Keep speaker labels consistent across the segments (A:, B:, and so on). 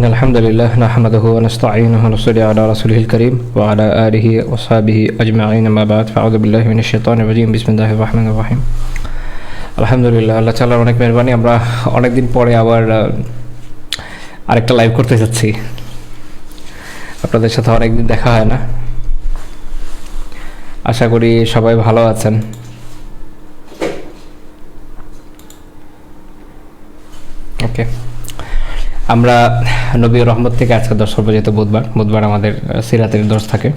A: إن الحمد لله نحمده ونستعينه ونصلي على رسوله الكريم وعلى آله وصحبه أجمعين ما بعد فأعوذ بالله من الشيطان الرجيم بسم الله الرحمن الرحيم আলহামদুলিল্লাহ আল্লাহ তাআলার অনেক মেহেরবানি আমরা অনেক দিন পরে আবার আরেকটা লাইভ করতে যাচ্ছি। আপনাদের সাথে অনেক দিন দেখা হয় না, আশা করি সবাই ভালো আছেন। ওকে, আমরা নবী রহমত থেকে আজকে দর্শ পর্যন্ত বুধবার আমাদের সিরাতের দর্শ থাকে।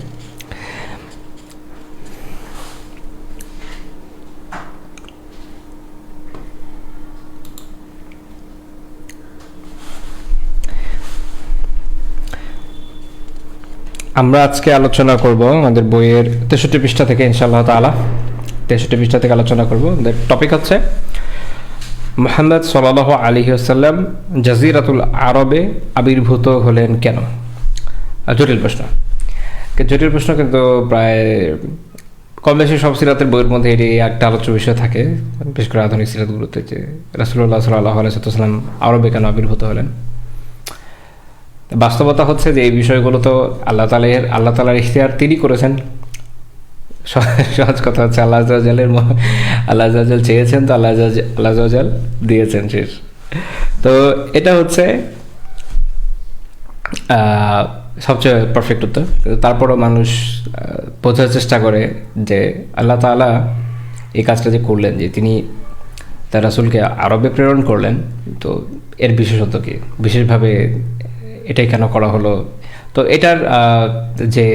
A: আমরা আজকে আলোচনা করব আমাদের বইয়ের 63 পৃষ্ঠা থেকে ইনশাআল্লাহ তাআলা 63 পৃষ্ঠা থেকে আলোচনা করব। আমাদের টপিক হচ্ছে মুহাম্মদ সাল্লাল্লাহু আলাইহি ওয়াসাল্লাম জাজিরাতুল আরবে আবির্ভূত হলেন কেন। জটিল প্রশ্ন কিন্তু প্রায় কম বেশি সব সিরাতের বইয়ের মধ্যে এটি একটা আলোচ্য বিষয় থাকে, বিশেষ করে আধুনিক সিরাতগুলোতে, যে রাসূলুল্লাহ সাল্লাল্লাহু আলাইহি ওয়াসাল্লাম আরবে কেন আবির্ভূত হলেন। বাস্তবতা হচ্ছে যে এই বিষয়গুলো তো আল্লাহ তাআলার ইখতিয়ার তিনি করেছেন। সহজ কথা হচ্ছে আল্লাহ আজ্জাল চেয়েছেন, তো আল্লাহ আজ্জাল দিয়েছেন, শেষ। তো এটা হচ্ছে সবচেয়ে পারফেক্ট উত্তর। তারপরও মানুষ বোঝার চেষ্টা করে যে আল্লাহ তাআলা এই কাজটা যে করলেন, যে তিনি তার রাসূলকে আরবে প্রেরণ করলেন, তো এর বিশেষত্ব কি, বিশেষভাবে এটাই কেন করা হলো। তো এটার যে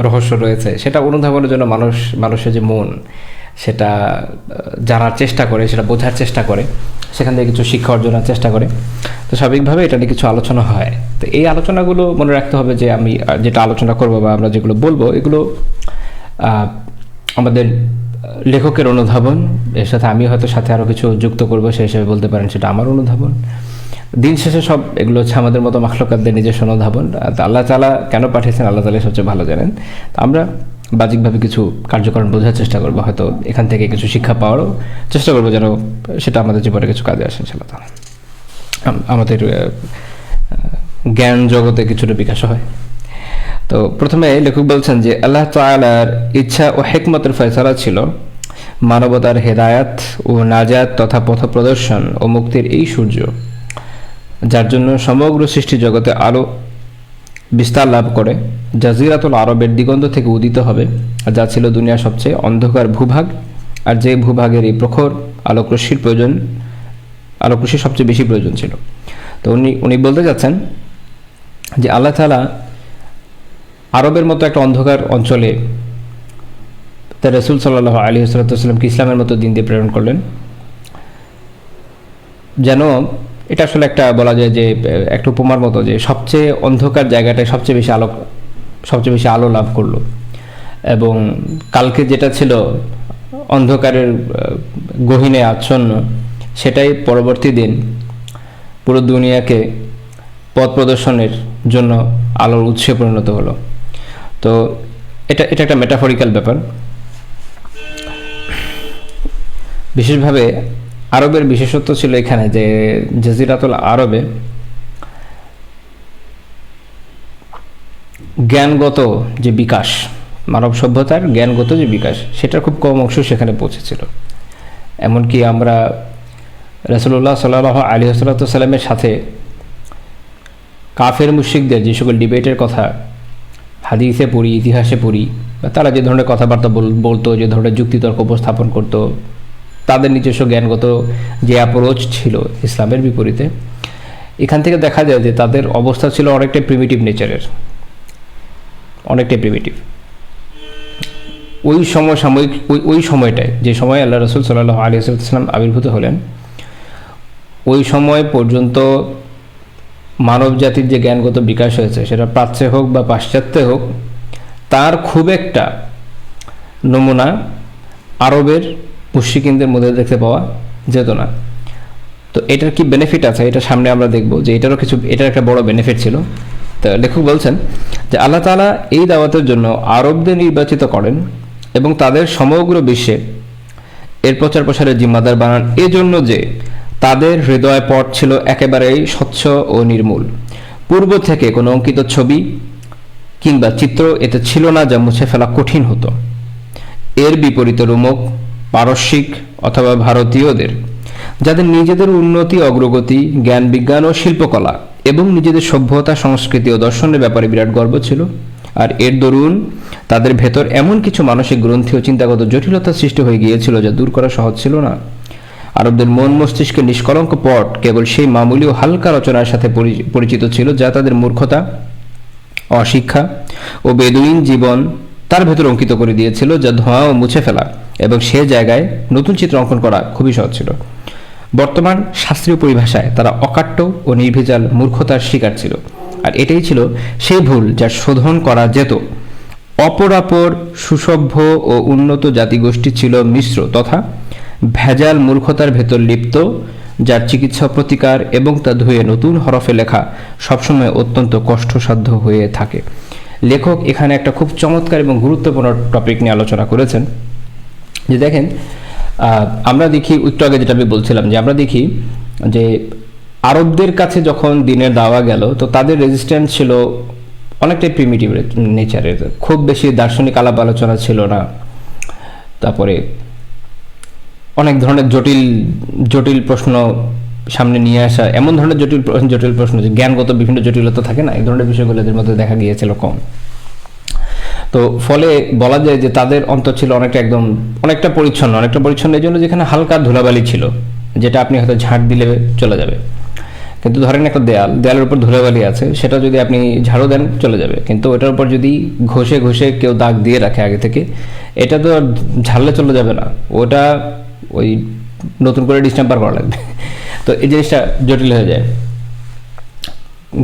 A: রহস্য রয়েছে সেটা অনুধাবনের জন্য মানুষের যে মন, সেটা জানার চেষ্টা করে, সেটা বোঝার চেষ্টা করে, সেখান থেকে কিছু শিক্ষা অর্জনের চেষ্টা করে। তো স্বাভাবিকভাবে এটা নিয়ে কিছু আলোচনা হয়। তো এই আলোচনাগুলো মনে রাখতে হবে যে আমি যেটা আলোচনা করবো বা আমরা যেগুলো বলবো, এগুলো আমাদের লেখকের অনুধাবন, এর সাথে আমি হয়তো সাথে আরও কিছু যুক্ত করবো, সেই হিসেবে বলতে পারেন সেটা আমার অনুধাবন। দিন শেষে সব এগুলো হচ্ছে আমাদের মতো মাখলুকাতদের নিজস্ব অনুধাবন। আল্লাহ তাআলা কেন পাঠিয়েছেন আল্লাহ তাআলাই সবচেয়ে ভালো জানেন। তো আমরা বাহ্যিকভাবে কিছু কার্যক্রম বোঝার চেষ্টা করবো, হয়তো এখান থেকে কিছু শিক্ষা পাওয়ারও চেষ্টা করবো, যেন সেটা আমাদের জীবনে কিছু কাজে আসে ইনশাআল্লাহ তাআলা, আমাদের জ্ঞান জগতে কিছুটা বিকাশ হয়। তো প্রথমে লেখক বলছেন যে আল্লাহ তাআলার ইচ্ছা ও হিকমতের ফয়সালা ছিল মানবতার হেদায়াত ও নাজাত তথা পথ প্রদর্শন ও মুক্তির এই সূর্য, যার জন্য সমগ্র সৃষ্টি জগতে আলো বিস্তার লাভ করে জাজিরাতুল আরবের দিগন্ত থেকে উদিত হবে, আর যা ছিল দুনিয়ার সবচেয়ে অন্ধকার ভূভাগ, আর যে ভূভাগের এই প্রখর আলোকরশ্মির সবচেয়ে বেশি প্রয়োজন ছিল। তো উনি বলতে যাচ্ছেন যে আল্লাহ তাআলা আরবের মতো একটা অন্ধকার অঞ্চলে তার রাসূল সাল্লাল্লাহু আলাইহি ওয়াসাল্লামকে ইসলামের মতো দিন দিয়ে প্রেরণ করলেন, যেন এটা আসলে একটা বলা যায় যে একটা উপমার মতো, যে সবচেয়ে অন্ধকার জায়গাটায় সবচেয়ে বেশি আলো লাভ করলো, এবং কালকে যেটা ছিল অন্ধকারের গহীনে আচ্ছন্ন, সেটাই পরবর্তী দিন পুরো দুনিয়াকে পথ প্রদর্শনের জন্য আলোর উৎসে পরিণত হলো। তো এটা একটা মেটাফরিক্যাল ব্যাপার। বিশেষভাবে আরবের বিশেষত্ব ছিল এখানে যে জাজিরাতুল আরবে জ্ঞানগত যে বিকাশ, মানব সভ্যতার জ্ঞানগত যে বিকাশ, সেটার খুব কম অংশ সেখানে পৌঁছেছিল। এমনকি আমরা রাসূলুল্লাহ সাল্লাল্লাহু আলাইহি ওয়াসাল্লামের সাথে কাফের মুশরিকদের যে সকল ডিবেটের কথা হাদিসে পড়ি, ইতিহাসে পড়ি, বা তারা যে ধরনের কথাবার্তা বলতো, যে ধরনের যুক্তিতর্ক উপস্থাপন করতো, তাদের নিজস্ব জ্ঞানগত যে অ্যাপ্রোচ ছিল ইসলামের বিপরীতে, এখান থেকে দেখা যায় যে তাদের অবস্থা ছিল অনেকটাই প্রিমিটিভ নেচারের, অনেকটাই প্রিমিটিভ। ওই সময়টায়, যে সময় আল্লাহ রাসূল সাল্লাল্লাহু আলাইহি ওয়াসাল্লাম আবির্ভূত হলেন, ওই সময় পর্যন্ত মানব জাতির যে জ্ঞানগত বিকাশ হয়েছে, সেটা প্রাচ্যে হোক বা পাশ্চাত্যে হোক, তার খুব একটা নমুনা আরবের মুশরিকিনদের মধ্যে দেখতে পাওয়া যেত না। তো এটার কি বেনিফিট আছে, এটা সামনে আমরা দেখব যে এটার একটা বড় বেনিফিট ছিল। তো লেখক বলছেন যে আল্লাহ তাআলা এই দাওয়াতের জন্য আরবদের নির্বাচিত করেন এবং তাদের সমগ্র বিশ্বে এর প্রচার প্রসারের জিম্মাদার বানান, এজন্য যে তাদের হৃদয় পট ছিল একেবারেই স্বচ্ছ ও নির্মূল, পূর্ব থেকে কোনো অঙ্কিত ছবি কিংবা চিত্র এতে ছিল না যা মুছে ফেলা কঠিন হতো। এর বিপরীতে রোমক, পারস্যিক অথবা ভারতীয়দের, যাদের নিজেদের উন্নতি, অগ্রগতি, জ্ঞান বিজ্ঞান ও শিল্পকলা এবং নিজেদের সভ্যতা, সংস্কৃতি ও দর্শনের ব্যাপারে বিরাট গর্ব ছিল, আর এর দরুন তাদের ভেতর এমন কিছু মানসিক গ্রন্থি ও চিন্তাগত জটিলতা সৃষ্টি হয়ে গিয়েছিল যা দূর করা সহজ ছিল না। আরবদের মন মস্তিষ্কের নিষ্কলঙ্ক পট কেবল সেই মামুলি ও হালকা রচনার সাথে পরিচিত ছিল যা তাদের মূর্খতা, অশিক্ষা ও বেদুইন জীবন তার ভেতর অঙ্কিত করে দিয়েছিল, যা ধোঁয়া ও মুছে ফেলা এবং সে জায়গায় নতুন চিত্র অঙ্কন করা খুবই সহজ ছিল। বর্তমান শাস্ত্রীয় পরিভাষায় তারা অকাট্য ও নির্ভেজাল মূর্খতার শিকার ছিল, আর এটাই ছিল সেই ভুল যা শোধন করা যেত। অপরাপর সুসভ্য ও উন্নত জাতিগোষ্ঠী ছিল মিশ্র তথা ভেজাল মূর্খতার ভেতর লিপ্ত, যার চিকিৎসা, প্রতিকার এবং তা ধুয়ে নতুন হরফে লেখা সবসময় অত্যন্ত কষ্টসাধ্য হয়ে থাকে। লেখক এখানে একটা খুব চমৎকার এবং গুরুত্বপূর্ণ টপিক নিয়ে আলোচনা করেছেন, যে দেখেন আমরা দেখি একটু আগে যেটা আমি বলছিলাম, যে আমরা দেখি যে আরবদের কাছে যখন দিনের দাওয়া গেল, তো তাদের রেজিস্ট্যান্স ছিল অনেকটাই প্রিমিটিভ নেচারের, খুব বেশি দার্শনিক আলাপ আলোচনা ছিল না। তারপরে অনেক ধরনের জটিল জটিল প্রশ্ন সামনে নিয়ে আসা, এমন ধরনের জটিল প্রশ্ন যে জ্ঞানগত বিভিন্ন জটিলতা থাকে না, এই ধরনের বিষয়গুলো এদের মধ্যে দেখা গিয়েছিল কম। তো ফলে বলা যায় যে তাদের অন্তর ছিল অনেকটা পরিচ্ছন্ন এই জন্য যেখানে হালকা ধুলাবালি ছিল, যেটা আপনি হয়তো ঝাড় দিলে চলে যাবে। কিন্তু ধরেন একটা দেয়ালের উপর ধুলাবালি আছে, সেটা যদি আপনি ঝাড়ু দেন চলে যাবে, কিন্তু ওটার উপর যদি ঘষে কেউ দাগ দিয়ে রাখে আগে থেকে, এটা তো ঝাড়লে চলে যাবে না, ওটা ওই নতুন করে ডিস্টেম্পার করা লাগবে। তো এই জিনিসটা জটিল হয়ে যায়।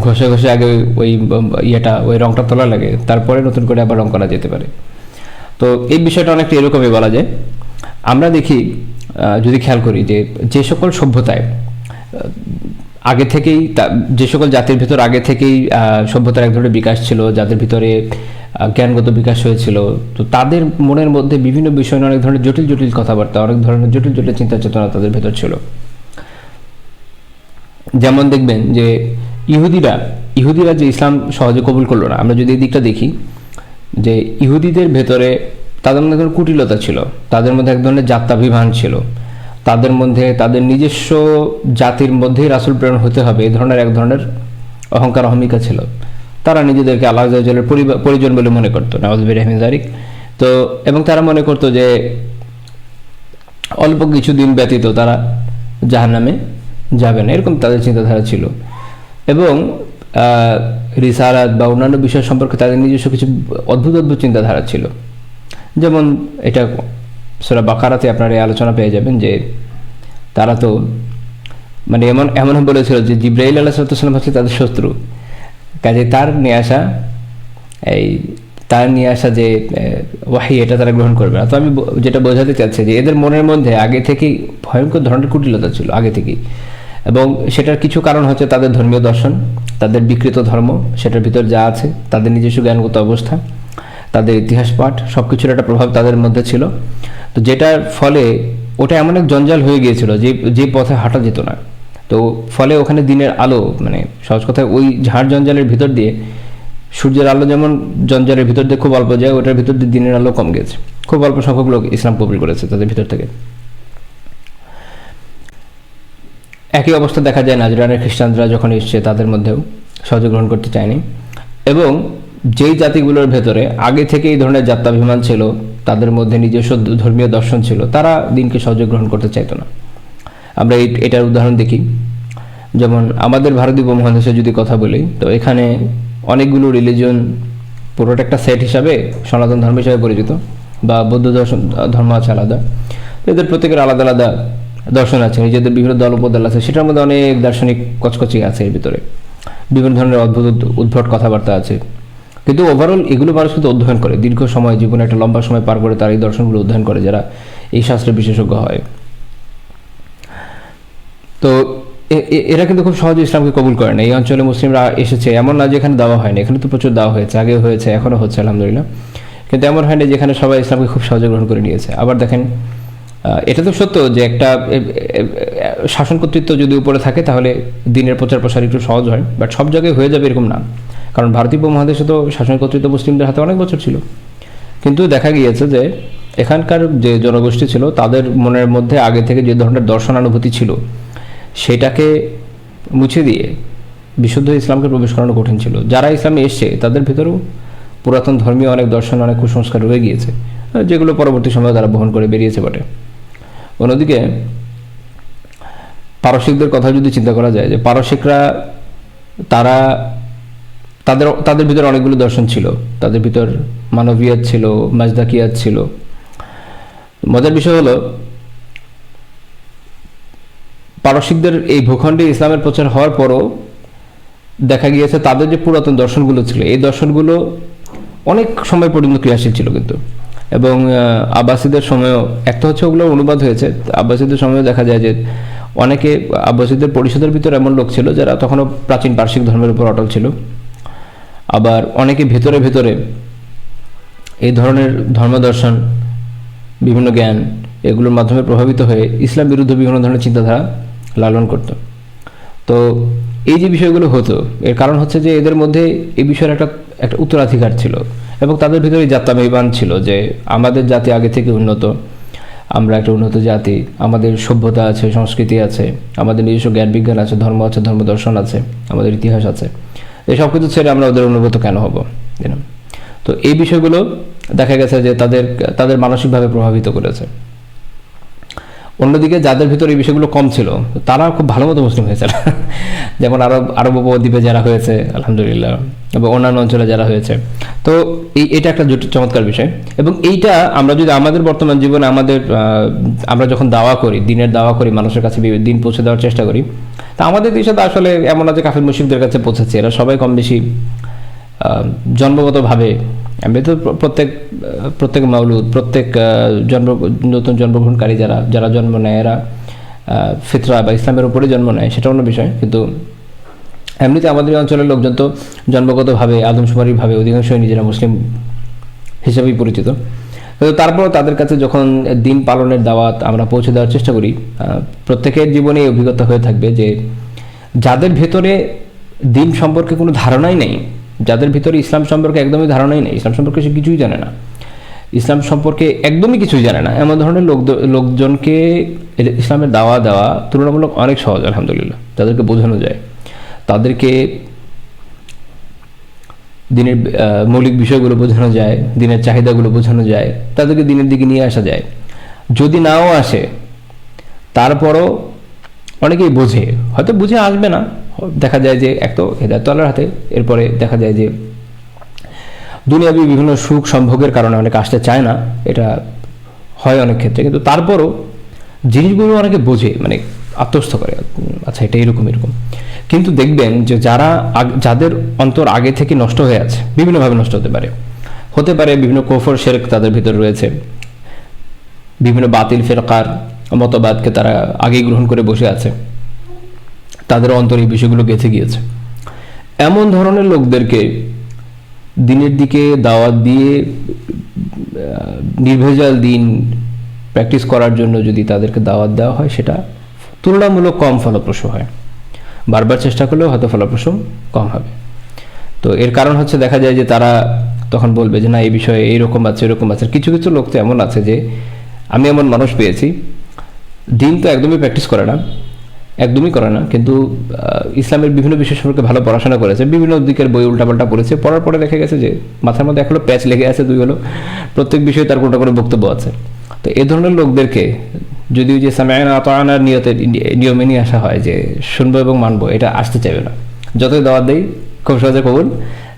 A: ঘষে আগে ওই রংটা তোলা লাগে, তারপরে নতুন করে আবার রং করা যেতে পারে। তো এই বিষয়টা অনেকটা এরকমই বলা যায়। আমরা দেখি, যদি খেয়াল করি যে সকল সভ্যতায় আগে থেকেই, যে সকল জাতির ভিতর আগে থেকেই সভ্যতার এক ধরনের বিকাশ ছিল, যাদের ভিতরে জ্ঞানগত বিকাশ হয়েছিল, তো তাদের মনের মধ্যে বিভিন্ন বিষয় নিয়ে অনেক ধরনের জটিল কথাবার্তা, অনেক ধরনের জটিল চিন্তা চেতনা তাদের ভেতর ছিল। যেমন দেখবেন যে ইহুদিরা যে ইসলাম সহজে কবুল করলো না, আমরা যদি এই দিকটা দেখি, যে ইহুদিদের ভেতরে তাদের মধ্যে কুটিলতা ছিল, তাদের মধ্যে এক ধরনের জাত্যাভিমান ছিল, তাদের মধ্যে তাদের নিজস্ব জাতির মধ্যেই রাসূল প্রেরণ হতে হবে এই ধরনের এক ধরনের অহংকার অহমিকা ছিল। তারা নিজেদেরকে আল্লাহ আযজা ওয়া জাল্লার পরিজন বলে মনে করতো, নাউযুবিল্লাহি মিন যালিক। তো এবং তারা মনে করতো যে অল্প কিছুদিন ব্যতীত তারা জাহান্নামে যাবে না, এরকম তাদের চিন্তাধারা ছিল। এবং রিসালাত বা অন্যান্য বিষয় সম্পর্কে তাদের নিজস্ব কিছু অদ্ভুত চিন্তাধারা ছিল। যেমন এটা সূরা বাকারাতে আপনারা এই আলোচনা পেয়ে যাবেন, যে তারা তো মানে এমন বলেছিল যে জিবরাইল আলাইহিস সালাম হচ্ছে তাদের শত্রু, কাজে তার নিয়ে আসা যে ওয়াহী, এটা তারা গ্রহণ করবে না। তো আমি যেটা বোঝাতে চাচ্ছি যে এদের মনের মধ্যে আগে থেকেই ভয়ঙ্কর ধরনের কুটিলতা ছিল আগে থেকেই, এবং সেটার কিছু কারণ হচ্ছে তাদের ধর্মীয় দর্শন, তাদের বিকৃত ধর্ম, সেটার ভিতর যা আছে, তাদের নিজস্ব জ্ঞানগত অবস্থা, তাদের ইতিহাস পাঠ, সব কিছুর একটা প্রভাব তাদের মধ্যে ছিল। তো যেটার ফলে ওটা এমন এক জঞ্জাল হয়ে গিয়েছিল যে পথে হাঁটা যেত না। তো ফলে ওখানে দিনের আলো, মানে সহজ কথায় ওই ঝাড় জঞ্জালের ভিতর দিয়ে সূর্যের আলো যেমন জঞ্জালের ভিতর দিয়ে খুব অল্প যায়, ওটার ভিতর দিয়ে দিনের আলো কম গেছে, খুব অল্প সংখ্যক লোক ইসলাম কবুল করেছে তাদের ভিতর থেকে। একই অবস্থা দেখা যায় নাজরানের খ্রিস্টানরা যখন এসছে, তাদের মধ্যেও সহজে গ্রহণ করতে চায়নি। এবং যেই জাতিগুলোর ভেতরে আগে থেকে এই ধরনের জাত্যাভিমান ছিল, তাদের মধ্যে নিজস্ব ধর্মীয় দর্শন ছিল, তারা দিনকে সহজে গ্রহণ করতে চাইতো না। আমরা এটার উদাহরণ দেখি, যেমন আমাদের ভারতীয় উপমহাদেশে যদি কথা বলি, তো এখানে অনেকগুলো রিলিজন, পুরোটা একটা সেট হিসাবে সনাতন ধর্ম হিসাবে পরিচিত, বা বৌদ্ধ ধর্ম আছে আলাদা। এদের প্রত্যেকের আলাদা আলাদা দর্শন আছে, নিজেদের বিভিন্ন দল উপদল আছে, সেটার মধ্যে অনেক দার্শনিক কচকচি আছে, এর ভিতরে বিভিন্ন ধরনের উদ্ভট কথাবার্তা আছে। কিন্তু ওভারঅল এগুলো মানুষ কিন্তু অধ্যয়ন করে, দীর্ঘ সময়, জীবনে একটা লম্বা সময় পার করে তারা এই দর্শনগুলো অধ্যয়ন করে, যারা এই শাস্ত্রের বিশেষজ্ঞ হয়। তো এরা কিন্তু খুব সহজে ইসলামকে কবুল করে না। এই অঞ্চলে মুসলিমরা এসেছে, এমন না যে এখানে দেওয়া হয়নি, এখানে তো প্রচুর দেওয়া হয়েছে, আগেও হয়েছে, এখনও হচ্ছে আলহামদুলিল্লাহ। কিন্তু এমন হয়নি যেখানে সবাই ইসলামকে খুব সহজে গ্রহণ করে নিয়েছে। আবার দেখেন এটা তো সত্য যে একটা শাসন কর্তৃত্ব যদি উপরে থাকে তাহলে দিনের প্রচার প্রসার একটু সহজ হয়, বাট সব জায়গায় হয়ে যাবে এরকম না। কারণ ভারতীয় উপমহাদেশে তো শাসন কর্তৃত্ব মুসলিমদের হাতে অনেক বছর ছিল, কিন্তু দেখা গিয়েছে যে এখানকার যে জনগোষ্ঠী ছিল তাদের মনের মধ্যে আগে থেকে যে ধরনের দর্শনানুভূতি ছিল সেটাকে মুছে দিয়ে বিশুদ্ধ ইসলামকে প্রবেশ করানো কঠিন ছিল। যারা ইসলামে এসছে তাদের ভিতরেও পুরাতন ধর্মীয় অনেক দর্শন, অনেক কুসংস্কার রয়ে গিয়েছে, যেগুলো পরবর্তী সময়ে তারা বহন করে বেরিয়েছে বটে। অন্যদিকে পারসিকদের কথা যদি চিন্তা করা যায়, যে পারসিকরা তারা তাদের ভিতরে অনেকগুলো দর্শন ছিল, তাদের ভিতর মানবিয়াত ছিল, মাজদাকিয়াত ছিল। মজার বিষয় হলো পারসিকদের এই ভূখণ্ডে ইসলামের প্রচার হওয়ার পরও দেখা গিয়েছে তাদের যে পুরাতন দর্শনগুলো ছিল এই দর্শনগুলো অনেক সময় পর্যন্ত ক্রিয়াশীল ছিল কিন্তু। এবং আব্বাসীদের সময়ও একটা হচ্ছে ওগুলো অনুবাদ হয়েছে, আব্বাসীদের সময়ও দেখা যায় যে অনেকে আব্বাসীদের পরিষদের ভিতরে এমন লোক ছিল যারা তখনও প্রাচীন পারসিক ধর্মের উপর অটল ছিল। আবার অনেকে ভেতরে ভেতরে এই ধরনের ধর্মদর্শন, বিভিন্ন জ্ঞান এগুলোর মাধ্যমে প্রভাবিত হয়ে ইসলাম বিরুদ্ধ বিভিন্ন ধরনের চিন্তাধারা লালন করত। তো এই যে বিষয়গুলো হতো এর কারণ হচ্ছে যে এদের মধ্যে এই বিষয়ের একটা উত্তরাধিকার ছিল, এবং তাদের ভিতরে জাত্যাভিমান ছিল যে আমাদের জাতি আগে থেকে উন্নত, আমরা একটা উন্নত জাতি, আমাদের সভ্যতা আছে, সংস্কৃতি আছে, আমাদের নিজস্ব জ্ঞান বিজ্ঞান আছে, ধর্ম আছে, ধর্মদর্শন আছে, আমাদের ইতিহাস আছে, এসব কিছু ছেড়ে আমরা ওদের অনুগত কেন হব? তো এই বিষয়গুলো দেখা গেছে যে তাদের মানসিকভাবে প্রভাবিত করেছে। অন্যদিকে যাদের ভিতরে এই বিষয়গুলো কম ছিল তারা খুব ভালো মতো মুসলিম হয়েছে, যেমন আরব উপদ্বীপে যারা হয়েছে আলহামদুলিল্লাহ, এবং অন্যান্য অঞ্চলে যারা হয়েছে। তো এটা একটা চমৎকার বিষয়। এবং এইটা আমরা যদি আমাদের বর্তমান জীবনে আমরা যখন দাওয়া করি, দিনের দাওয়া করি, মানুষের কাছে দিন পৌঁছে দেওয়ার চেষ্টা করি, তা আমাদের দেশে তো আসলে এমন আছে কাফির মুশরিকদের কাছে পৌঁছেছে, এরা সবাই কম বেশি জন্মগতভাবে, আমি তো প্রত্যেক মাউলুদ, প্রত্যেক নতুন জন্মগ্রহণকারী যারা জন্ম নেয় এরা ফিতরা বা ইসলামের উপরে জন্ম নেয়, সেটা অন্য বিষয়। কিন্তু এমনিতে আমাদের অঞ্চলের লোকজন তো জন্মগতভাবে আদমশুমারিভাবে অধিকাংশই নিজেরা মুসলিম হিসেবেই পরিচিত। কিন্তু তারপর তাদের কাছে যখন দিন পালনের দাওয়াত আমরা পৌঁছে দেওয়ার চেষ্টা করি, প্রত্যেকের জীবনে এই অভিজ্ঞতা হয়ে থাকবে যে যাদের ভেতরে দিন সম্পর্কে কোনো ধারণাই নেই, যাদের ভিতরে ইসলাম সম্পর্কে একদমই ধারণাই নেই, ইসলাম সম্পর্কে সে কিছুই জানে না, ইসলাম সম্পর্কে একদমই কিছুই জানে না, এমন ধরনের লোকজনকে ইসলামের দাওয়া দেওয়া তুলনামূলক অনেক সহজ আলহামদুলিল্লাহ। তাদেরকে বোঝানো যায়, তাদেরকে দিনের মৌলিক বিষয়গুলো বোঝানো যায়, দিনের চাহিদাগুলো বোঝানো যায়, তাদেরকে দিনের দিকে নিয়ে আসা যায়। যদি নাও আসে তারপরও অনেকেই বোঝে, হয়তো বুঝে আসবে না, দেখা যায় যে এক তো হেদায়েত আল্লাহর হাতে, এরপরে দেখা যায় যে দুনিয়াবি বিভিন্ন সুখ সম্ভোগের কারণে অনেকে আসতে চায় না, এটা হয় অনেক ক্ষেত্রে। কিন্তু তারপরও জিনিসগুলো অনেকে বোঝে, মানে আত্মস্থ করে, আচ্ছা এটা এরকম। কিন্তু দেখবেন যে যাদের অন্তর আগে থেকে নষ্ট হয়ে আছে, বিভিন্নভাবে নষ্ট হতে পারে বিভিন্ন কুফর শিরক তাদের ভিতরে রয়েছে, বিভিন্ন বাতিল ফিরকার মতবাদকে তারা আগেই গ্রহণ করে বসে আছে, তাদের অন্তরে এই বিষয়গুলো গেঁথে গিয়েছে। এমন ধরনের লোকদেরকে দিনের দিকে দাওয়াত দিয়ে নির্ভেজাল দিন প্র্যাকটিস করার জন্য যদি তাদেরকে দাওয়াত দেওয়া হয়, সেটা তুলনামূলক কম ফলপ্রসূ হয়। বারবার চেষ্টা করলেও হয়তো ফলপ্রসূ কম হবে। তো এর কারণ হচ্ছে দেখা যায় যে তারা তখন বলবে যে না, এই বিষয়ে এইরকম আছে, এরকম আছে। কিছু কিছু লোক তো এমন আছে যে আমি এমন মানুষ পেয়েছি, দিন তো একদমই প্র্যাকটিস করে না, কিন্তু ইসলামের বিভিন্ন বিষয় সম্পর্কে ভালো পড়াশোনা করেছে, বিভিন্ন দিকের বই উল্টাপাল্টা পড়েছে, পড়ার পরে দেখা গেছে যে মাথার মধ্যে এক হলো প্যাচ লেগে আছে, দুই হলো প্রত্যেক বিষয়ে তার কোনটা কোনো বক্তব্য আছে। তো এই ধরনের লোকদেরকে যদি ওই যে সামিআনা আতাআনার নিয়মে নিয়ে আসা হয় যে শুনবো এবং মানবো, এটা আসতে চাইবে না। যতই দাওয়াত দেই খুব সহজে কবুল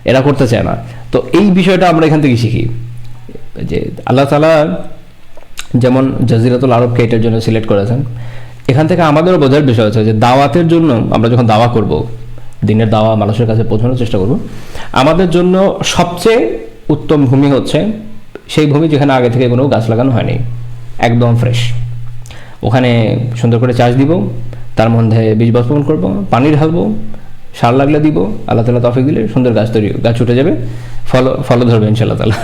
A: এরা করতে চায় না। তো এই বিষয়টা আমরা এখান থেকে শিখি যে আল্লাহ তাআলা যেমন জাজিরাতুল আরবকে এটার জন্য সিলেক্ট করেছেন, এখান থেকে আমাদেরও বোঝার বিষয় হচ্ছে যে দাওয়াতের জন্য আমরা যখন দাওয়া করব, দিনের দাওয়া মানুষের কাছে পৌঁছানোর চেষ্টা করব, আমাদের জন্য সবচেয়ে উত্তম ভূমি হচ্ছে সেই ভূমি যেখানে আগে থেকে কোনো গাছ লাগানো হয়নি, একদম ফ্রেশ। ওখানে সুন্দর করে চাষ দিব, তার মধ্যে বীজ বপন করব, পানি ঢালবো, সার লাগলে দিব, আল্লাহ তাআলা তৌফিক দিলে সুন্দর গাছ উঠে যাবে, ফল ধরবে ইনশাআল্লাহ তাআলা।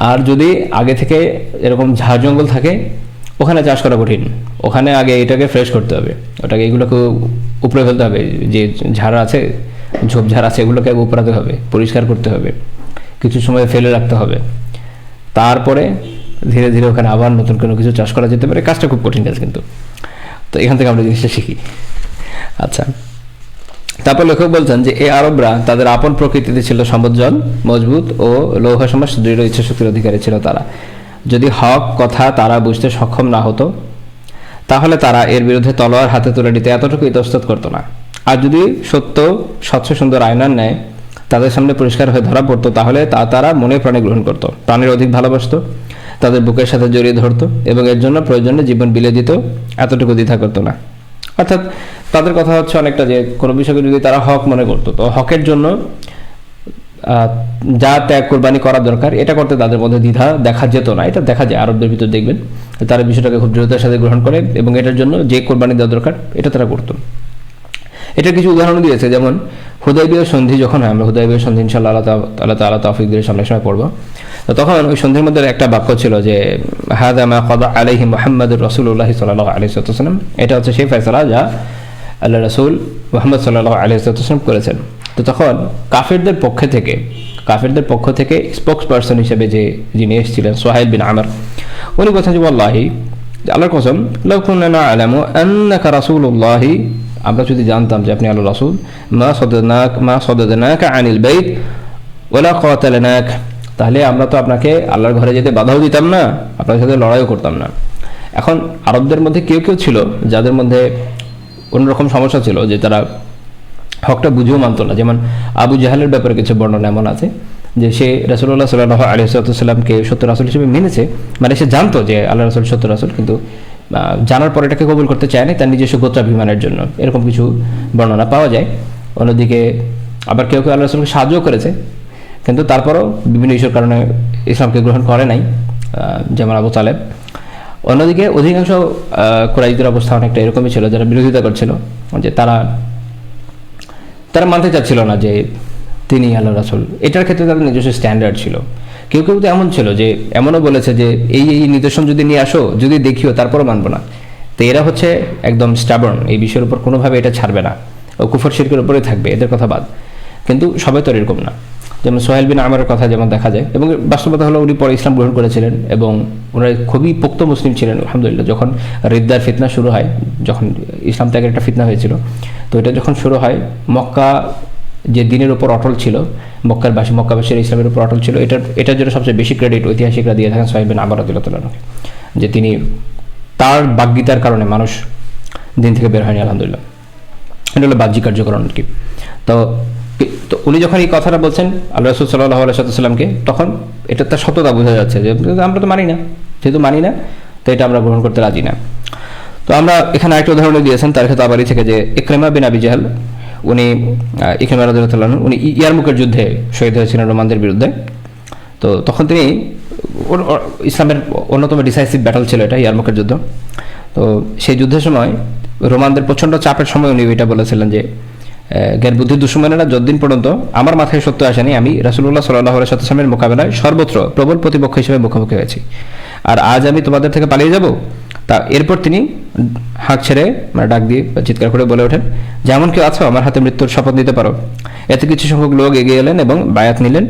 A: আর যদি আগে থেকে এরকম ঝাড় জঙ্গল থাকে, ওখানে চাষ করা কঠিন, ওখানে আগে এটাকে ফ্রেশ করতে হবে, ওটাকে এগুলোকে উপরে ফেলতে হবে, যে ঝাড় আছে ঝোপঝাড় আছে এগুলোকে উপরাতে হবে, পরিষ্কার করতে হবে, কিছু সময় ফেলে রাখতে হবে, তারপরে ধীরে ধীরে ওখানে আবার নতুন কোনো কিছু চাষ করা যেতে পারে। কাজটা খুব কঠিন কাজ কিন্তু। তো এখান থেকে আমরা জিনিসটা শিখি। আচ্ছা, তারপর লেখক বলছেন যে এই আরবরা তাদের আপন প্রকৃতিতে ছিল সমজ্জ্বল, মজবুত ও লৌহ সমাজ দৃঢ় ইচ্ছাশক্তির অধিকারী ছিল তারা। যদি হক কথা তারা বুঝতে সক্ষম না হতো তাহলে তারা এর বিরুদ্ধে তলোয়ার হাতে তুলে নিতে এতটুকু ইতস্তত করতো না। আর যদি সত্য স্বচ্ছ সুন্দর আয়নার ন্যায় তাদের সামনে পরিষ্কার হয়ে ধরা পড়তো তাহলে তারা মনে প্রাণে গ্রহণ করতো, প্রাণের অধিক ভালোবাসতো, তাদের বুকের সাথে জড়িয়ে ধরতো এবং এর জন্য প্রয়োজনে জীবন বিলিয়ে দিত, এতটুকু দ্বিধা করতো না। অর্থাৎ তাদের কথা হচ্ছে অনেকটা যে কোনো বিষয়কে যদি তারা হক মনে করতো তো হকের জন্য যা ত্যাগ কোরবানি করা দরকার এটা করতে তাদের মধ্যে দ্বিধা দেখা যেত না। এটা দেখা যায় আরবদের ভিতর, দেখবেন তারা বিষয়টাকে খুব দৃঢ়তার সাথে গ্রহণ করে এবং এটার জন্য যে কোরবানি দেওয়া দরকার এটা তারা করতো। এটার কিছু উদাহরণ দিয়েছে, যেমন হুদাইবিয়া সন্ধি যখন হয়, আমরা হুদাইবিয়া সন্ধি ইনশাআল্লাহ আল্লাহ তাআলা তৌফিক দিয়ে সামনের সময় পড়বো। তো তখন ওই সন্ধির মধ্যে একটা বাক্য ছিল যে হাদা মা কাদা আলাইহি মুহাম্মাদুর রাসূলুল্লাহ সাল্লাল্লাহু আলাইহি ওয়াসাল্লাম, এটা হচ্ছে সেই ফয়সালা যা আল্লাহ রাসূল মুহাম্মদ সাল্লাল্লাহু আলাইহি ওয়াসাল্লাম করেছেন। তো তখন কাফেরদের পক্ষ থেকে স্পোক্স পারসন হিসেবে যিনি এসেছিলেন সোহাইল বিন আমর, উনি বলছেন যে ওয়াল্লাহি, আল্লাহর কসম, লাউ কুননা না'লামু আন্নাকা রাসূলুল্লাহি, আমরা যদি জানতাম যে আপনি আল্লাহর রাসূল, মা সাদাদনাকা আনিল বাইত ওয়ালা কাতালনাক, তাহলে আমরা তো আপনাকে আল্লাহর ঘরে যেতে বাধাও দিতাম না, আপনার সাথে লড়াইও করতাম না। এখন আরবদের মধ্যে কেউ ছিল যাদের মধ্যে অন্যরকম সমস্যা ছিল, যে তারা হকটা বুঝেও মানত না। যেমন আবু জাহালের ব্যাপারে কিছু বর্ণনা এমন আছে যে সে রাসূলুল্লাহ সাল্লাল্লাহু আলাইহি ওয়াসাল্লামকে সত্য রাসূল হিসেবে মেনেছে, মানে সে জানতো যে আল্লাহ রাসূল সত্য রাসূল, কিন্তু জানার পর এটাকে কবুল করতে চায় না তার নিজস্ব গোত্রাভিমানের জন্য, এরকম কিছু বর্ণনা পাওয়া যায়। অন্যদিকে আবার কেউ আল্লাহ রাসূলকে সাহায্য করেছে কিন্তু তারপরও বিভিন্ন ইস্যুর কারণে ইসলামকে গ্রহণ করে নাই, যেমন আবু তালেব। অন্যদিকে অধিকাংশ কুরাইশদের অবস্থা অনেকটা এরকমই ছিল, যারা বিরোধিতা করছিল, যে তারা মানতে চাচ্ছিল না যে তিনি আল্লাহ রাসূল। এটার ক্ষেত্রে তাদের নিজস্ব স্ট্যান্ডার্ড ছিল। কেউ তো এমন ছিল যে এমনও বলেছে যে এই নিদর্শন যদি নিয়ে আসো, যদি দেখিও, তারপরও মানবো না। তো এরা হচ্ছে একদম স্টাবর্ন, এই বিষয়ের উপর কোনোভাবে এটা ছাড়বে না, ও কুফর শিরকের উপরেই থাকবে, এদের কথা বাদ। কিন্তু সবাই তো এরকম না। যেমন সোহেল বিন আমরের কথা যেমন দেখা যায়, এবং বাস্তবতা হলো উনি পরে ইসলাম গ্রহণ করেছিলেন এবং ওনারা খুবই পোক্ত মুসলিম ছিলেন আলহামদুলিল্লাহ। যখন রিদ্দার ফিতনা শুরু হয়, যখন ইসলাম ত্যাগের একটা ফিতনা হয়েছিল, তো এটা যখন শুরু হয়, মক্কা যে দিনের উপর অটল ছিল, মক্কাবাসীর ইসলামের উপর অটল ছিল, এটার জন্য সবচেয়ে বেশি ক্রেডিট ঐতিহাসিকরা দিয়ে থাকেন সোহেল বিন আমর রাদিয়াল্লাহু তাআলা, যে তিনি তার বাগ্যিতার কারণে মানুষ দিন থেকে বের হয়নি আলহামদুলিল্লাহ। এটা হলো বাহ্যিক কার্যকরণ আর কি। তো উনি যখন এই কথাটা বলছেন আল্লাহ রাসূল সাল্লাল্লাহু আলাইহি ওয়াসাল্লামকে, তখন এটা তার সত্যতা বোঝা যাচ্ছে যে আমরা তো মানি না, যেহেতু মানি না তো এটা আমরা গ্রহণ করতে রাজি না। তো আমরা এখানে আরেকটা উদাহরণ দিয়েছেন তারিখে তাবারি থেকে, যে ইকরিমা বিন আবি জাহল, ইকরিমা রাদিয়াল্লাহু তাআলা উনি ইয়ারমুকের যুদ্ধে শহীদ হয়েছিলেন রোমানদের বিরুদ্ধে। তো তখন তিনি ইসলামের অন্যতম ডিসাইসিভ ব্যাটল ছিল এটা, ইয়ারমুকের যুদ্ধ। তো সেই যুদ্ধের সময় রোমানদের প্রচণ্ড চাপের সময় উনি এটা বলেছিলেন যে জ্ঞান বুদ্ধি দুশ্মনেরা যতদিন পর্যন্ত আমার মাথায় সত্য আসেনি, আমি রাসূলুল্লাহ সাল্লাল্লাহু আলাইহি ওয়াসাল্লামের মোকাবেলায় সর্বত্র প্রবল প্রতিপক্ষ হিসেবে মুখোমুখি হয়েছি, আর আজ আমি তোমাদের থেকে পালিয়ে যাব। তা এরপর তিনি হাঁক ছেড়ে, মানে ডাক দিয়ে চিৎকার করে বলে ওঠেন, যেমন কেউ আছো আমার হাতে মৃত্যুর শপথ নিতে পারো। এতে কিছু সংখ্যক লোক এগিয়ে এলেন এবং বায়াত নিলেন।